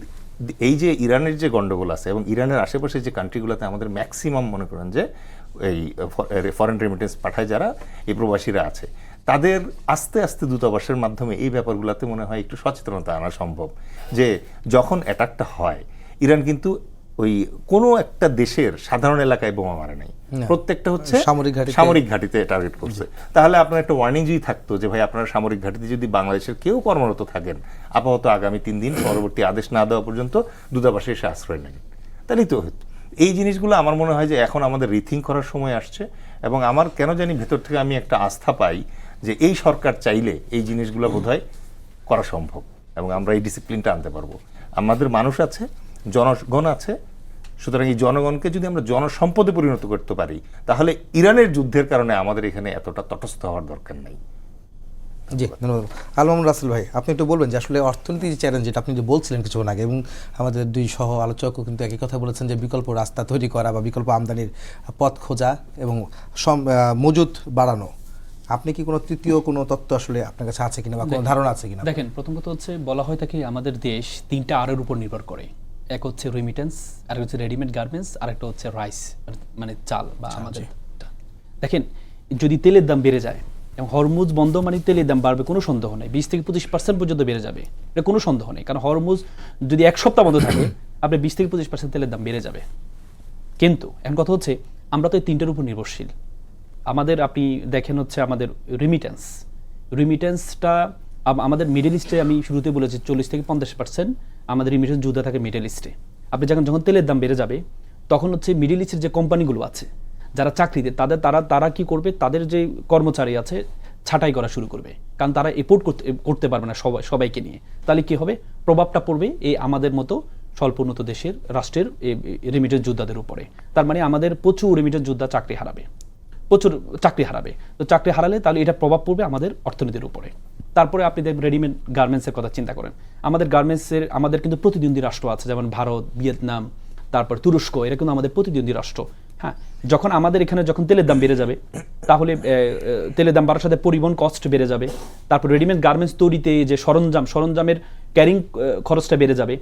এই যে ইরানের যে গন্ডগোল আছে এবং ইরানের আশেপাশে যে কান্ট্রিগুলোতে আমাদের ম্যাক্সিমাম মনে করেন যে এই ফরেন রেমিটেন্স পাঠায় যারা এই প্রবাসীরা আছে, তাদের আস্তে আস্তে দূতাবাসের মাধ্যমে এই ব্যাপারগুলোতে মনে হয় একটু সচেতনতা আনা সম্ভব। যে যখন অ্যাটাকটা হয়, ইরান কিন্তু ওই কোনো একটা দেশের সাধারণ এলাকায় বোমা মারে নাই, প্রত্যেকটা হচ্ছে সামরিক ঘাঁটিতে টার্গেট করছে। তাহলে আপনার একটা ওয়ার্নিং যদি থাকতো যে ভাই আপনারা সামরিক ঘাঁটিতে যদি বাংলাদেশের কেউ কর্মরত থাকেন, আপাতত আগামী 3 দিন পরবর্তী আদেশ না দেওয়া পর্যন্ত দূতাবাসে এসে আশ্রয় নেন, তাহলেই তো হতো। এই জিনিসগুলো আমার মনে হয় যে এখন আমাদের রিথিঙ্ক করার সময় আসছে এবং আমার কেন জানি ভেতর থেকে আমি একটা আস্থা পাই যে এই সরকার চাইলে এই জিনিসগুলো বোধহয় করা সম্ভব এবং আমরা এই ডিসিপ্লিনটা আনতে পারবো। আমাদের মানুষ আছে, জনগণ আছে, সুতরাং এই জনগণকে যদি আমরা জনসম্পদে পরিণত করতে পারি, তাহলে ইরানের যুদ্ধের কারণে আমাদের এখানে এতটা তটস্থ হওয়ার দরকার নাই। জি, ধন্যবাদ। আলম রাসেল ভাই, আপনি একটু বলবেন যে আসলে অর্থনীতির চ্যালেঞ্জ যেটা আপনি যে বলছিলেন কিছুক্ষণ আগে, এবং আমাদের 2 সহ আলোচকও কিন্তু একই কথা বলেছেন যে বিকল্প রাস্তা তৈরি করা বা বিকল্প আমদানির পথ খোঁজা এবং মজুত বাড়ানো। আপনি কি কোনো তৃতীয় কোনো তত্ত্ব আসলে আপনার কাছে আছে কিনা বা কোনো ধারণা আছে কিনা? দেখেন, প্রথম কথা হচ্ছে বলা হয় থাকে আমাদের দেশ 3টা আরের উপর নির্ভর করে। এক হচ্ছে রেমিটেন্স, আর হচ্ছে রেডিমেড গার্মেন্টস, আর একটা হচ্ছে রাইস মানে চাল বা আমাদের। দেখেন, যদি তেলের দাম বেড়ে যায় এবং হরমুজ বন্ধ মানে তেলের দাম বাড়বে, কোনো সন্দেহ নেই। 20 থেকে 25% পর্যন্ত বেড়ে যাবে, এটা কোনো সন্দেহ নেই। কারণ হরমুজ যদি 1 সপ্তাহ বন্ধ থাকে, আপনার 20 থেকে 25% তেলের দাম বেড়ে যাবে। কিন্তু এখন কথা হচ্ছে আমরা তো এই তিনটের উপর নির্ভরশীল। আমাদের আপনি দেখেন হচ্ছে আমাদের রিমিটেন্সটা আমাদের মিডল ইস্টে, আমি শুরুতে বলেছি 40 থেকে 50% আমাদের রিমিটেন্স যুদ্ধ থাকে মিডল ইস্টে। আপনি যখন তেলের দাম বেড়ে যাবে তখন হচ্ছে মিডল ইস্টের যে কোম্পানিগুলো আছে যারা চাকরিতে তারা কি করবে, তাদের যে কর্মচারী আছে ছাঁটাই করা শুরু করবে, কারণ তারা এপোর্ট করতে পারবে না সবাইকে নিয়ে। তাহলে কি হবে, প্রভাবটা পড়বে এই আমাদের মতো স্বল্পোন্নত দেশের রাষ্ট্রের রেমিটেন্স যোদ্ধাদের উপরে। তার মানে আমাদের প্রচুর রেমিটেন্স যোদ্ধা চাকরি হারাবে। তো চাকরি হারালে তাহলে এটা প্রভাব পড়বে আমাদের অর্থনীতির উপরে। তারপরে আপনি দেখবেন রেডিমেড গার্মেন্টসের কথা চিন্তা করেন। আমাদের কিন্তু প্রতিদ্বন্দ্বী রাষ্ট্র আছে, যেমন ভারত, ভিয়েতনাম, তারপর তুরস্ক, এরা কিন্তু আমাদের প্রতিদ্বন্দ্বী রাষ্ট্র। হ্যাঁ, যখন আমাদের এখানে তেলের দাম বেড়ে যাবে, তাহলে তেলের দাম বাড়ার সাথে পরিবহন কস্ট বেড়ে যাবে। তারপর রেডিমেড গার্মেন্টস তৈরিতে যে সরঞ্জামের ক্যারিং খরচটা বেড়ে যাবে,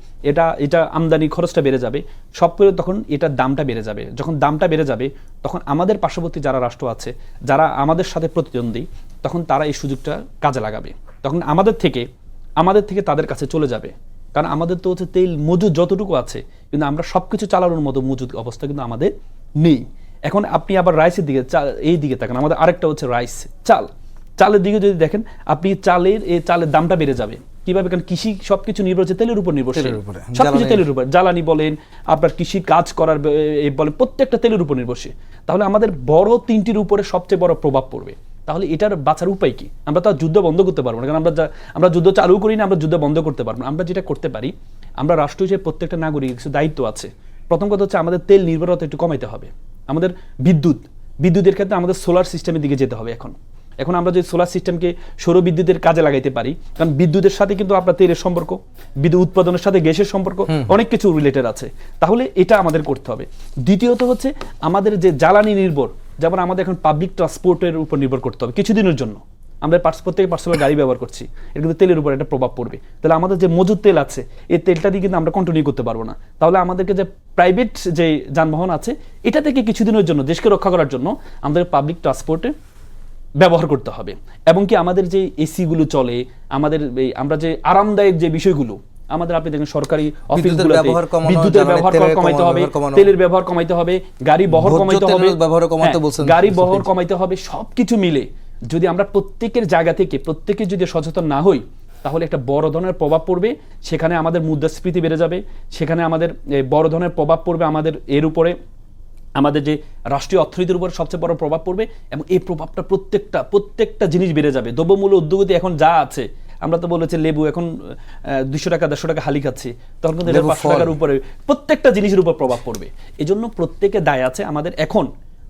এটা আমদানি খরচটা বেড়ে যাবে, সব করে তখন এটার দামটা বেড়ে যাবে। যখন দামটা বেড়ে যাবে তখন আমাদের পার্শ্ববর্তী যারা রাষ্ট্র আছে, যারা আমাদের সাথে প্রতিদ্বন্দ্বী, তখন তারা এই সুযোগটা কাজে লাগাবে। তখন আমাদের থেকে তাদের কাছে চলে যাবে। কারণ আমাদের তো হচ্ছে তেল মজুদ যতটুকু আছে, কিন্তু আমরা সবকিছু চালানোর মতো মজুদ অবস্থা কিন্তু আমাদের নেই। এখন আপনি আবার রাইসের দিকে, এই দিকে তাকান, আমাদের আরেকটা হচ্ছে রাইস, চালের দিকে যদি দেখেন আপনি, চালের দামটা বেড়ে যাবে। কিভাবে? কারণ কৃষি সবকিছু নির্ভর হচ্ছে তেলের উপর নির্ভরশীল, সবকিছু তেলের উপর, জ্বালানি বলেন, আপনার কৃষি কাজ করার বলেন, প্রত্যেকটা তেলের উপর নির্ভরশীল। তাহলে আমাদের বড় তিনটির উপরে সবচেয়ে বড় প্রভাব পড়বে। তাহলে এটার বাঁচার উপায় কি? আমরা তো যুদ্ধ বন্ধ করতে পারবো না, কারণ আমরা যুদ্ধ চালু করি না, আমরা যুদ্ধ বন্ধ করতে পারবো না। আমরা যেটা করতে পারি, আমরা রাষ্ট্র হিসেবে প্রত্যেকটা নাগরিক কিছু দায়িত্ব আছে। প্রথম কথা হচ্ছে আমাদের তেল নির্ভরতা একটু কমাইতে হবে। আমাদের বিদ্যুতের ক্ষেত্রে আমাদের সোলার সিস্টেমের দিকে যেতে হবে। এখন আমরা যদি সোলার সিস্টেমকে সৌর বিদ্যুতের কাজে লাগাইতে পারি, কারণ বিদ্যুতের সাথে কিন্তু আপনার তেলের সম্পর্ক, বিদ্যুৎ উৎপাদনের সাথে গ্যাসের সম্পর্ক, অনেক কিছু রিলেটেড আছে। তাহলে এটা আমাদের করতে হবে। দ্বিতীয়ত হচ্ছে আমাদের যে জ্বালানি নির্ভর, যেমন আমাদের এখন পাবলিক ট্রান্সপোর্টের উপর নির্ভর করতে হবে কিছুদিনের জন্য। আমরা প্রত্যেকে পার্সোনাল গাড়ি ব্যবহার করছি, এটা কিন্তু তেলের উপর একটা প্রভাব পড়বে। তাহলে আমাদের যে মজুদ তেল আছে, এই তেলটা দিয়ে কিন্তু আমরা কন্টিনিউ করতে পারবো না। তাহলে আমাদেরকে যে প্রাইভেট যে যানবাহন আছে, এটা থেকে কিছুদিনের জন্য দেশকে রক্ষা করার জন্য আমাদের পাবলিক ট্রান্সপোর্টে ব্যবহার করতে হবে। এবং কি আমাদের যে এসিগুলো চলে, আমরা যে আরামদায়ক যে বিষয়গুলো আমাদের, আপনি দেখেন সরকারি অফিসগুলোতে বিদ্যুতের ব্যবহার কমাইতে হবে, তেলের ব্যবহার কমাইতে হবে, গাড়ি বহর কমাইতে হবে। সবকিছু মিলে যদি আমরা প্রত্যেকের জায়গা থেকে প্রত্যেকে যদি সচেতন না হই, তাহলে একটা বড় ধরনের প্রভাব পড়বে। সেখানে আমাদের মুদ্রাস্ফীতি বেড়ে যাবে, সেখানে আমাদের বড় ধরনের প্রভাব পড়বে আমাদের এর উপরে, আমাদের যে রাষ্ট্রীয় অর্থনীতির উপর সবচেয়ে বড় প্রভাব পড়বে। এবং এই প্রভাবটা প্রত্যেকটা জিনিস বেড়ে যাবে। দ্রব্যমূল্য ঊর্ধ্বগতি এখন যা আছে, আমরা তো বলেছি লেবু এখন 200 টাকা 150 টাকা হালি খাচ্ছি, তখন কিন্তু 500 টাকার উপরে প্রত্যেকটা জিনিসের উপর প্রভাব পড়বে। এই জন্য প্রত্যেকে দায় আছে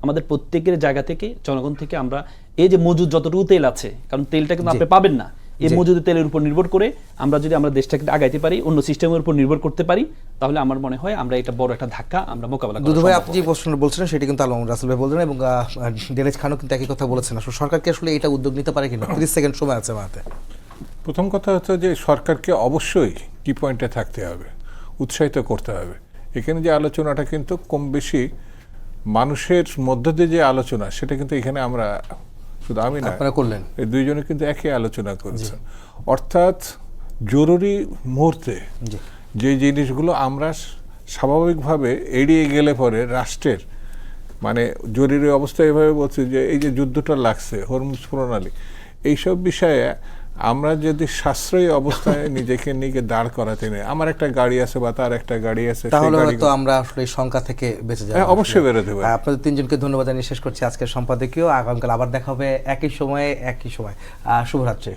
আমাদের প্রত্যেকের জায়গা থেকে, জনগণ থেকে, আমরা এই যে মজুদ যতটুকু তেল আছে, কারণ তেলটা কিন্তু আপনি পাবেন না, এই মজুদ তেলের উপর নির্ভর করে আমরা যদি আমরা দেশটাকে আগাইতে পারি, অন্য সিস্টেমের উপর নির্ভর করতে পারি, তাহলে আমার মনে হয় আমরা এটা বড় একটা ধাক্কা আমরা মোকাবেলা করতে পারবো। আপনি যে প্রশ্নটা বলছিলেন সেটা কিন্তু আলম রাসেল ভাই বললেন, এবং ডেরেজ খানও কিন্তু একই কথা বলেছেন। আসলে সরকারকে আসলে এটা উদ্যোগ নিতে পারে কিনা? 30 সেকেন্ড সময় আছে মাতে। প্রথম কথা হচ্ছে যে সরকারকে অবশ্যই কি পয়েন্টে থাকতে হবে, উৎসাহিত করতে হবে। এখানে যে আলোচনাটা কিন্তু কম বেশি মানুষের মধ্য দিয়ে যে আলোচনা, সেটা কিন্তু এখানে আমরা শুধু আমি না, করলেন, এই দুইজনে কিন্তু একই আলোচনা করেছেন। অর্থাৎ জরুরি মুহূর্তে যে জিনিসগুলো আমরা স্বাভাবিকভাবে এড়িয়ে গেলে পরে রাষ্ট্রের মানে জরুরি অবস্থা এভাবে বলছে যে এই যে যুদ্ধটা লাগছে, হরমুজ প্রণালী, এইসব বিষয়ে আমরা যদি সাশ্রয়ী অবস্থায় নিজেকে নিয়ে দাঁড় করাতে নেই, আমার একটা গাড়ি আছে বা তার একটা গাড়ি আছে, তাহলে হয়তো আমরা আসলে এই শঙ্কা থেকে বেঁচে যাব। অবশ্যই বেরোতে পারি। আপনাদের তিনজনকে ধন্যবাদ জানিয়ে শেষ করছি আজকের সম্পাদকীয়। আগামীকাল আবার দেখা হবে একই সময়ে একই সময়। শুভরাত্রি।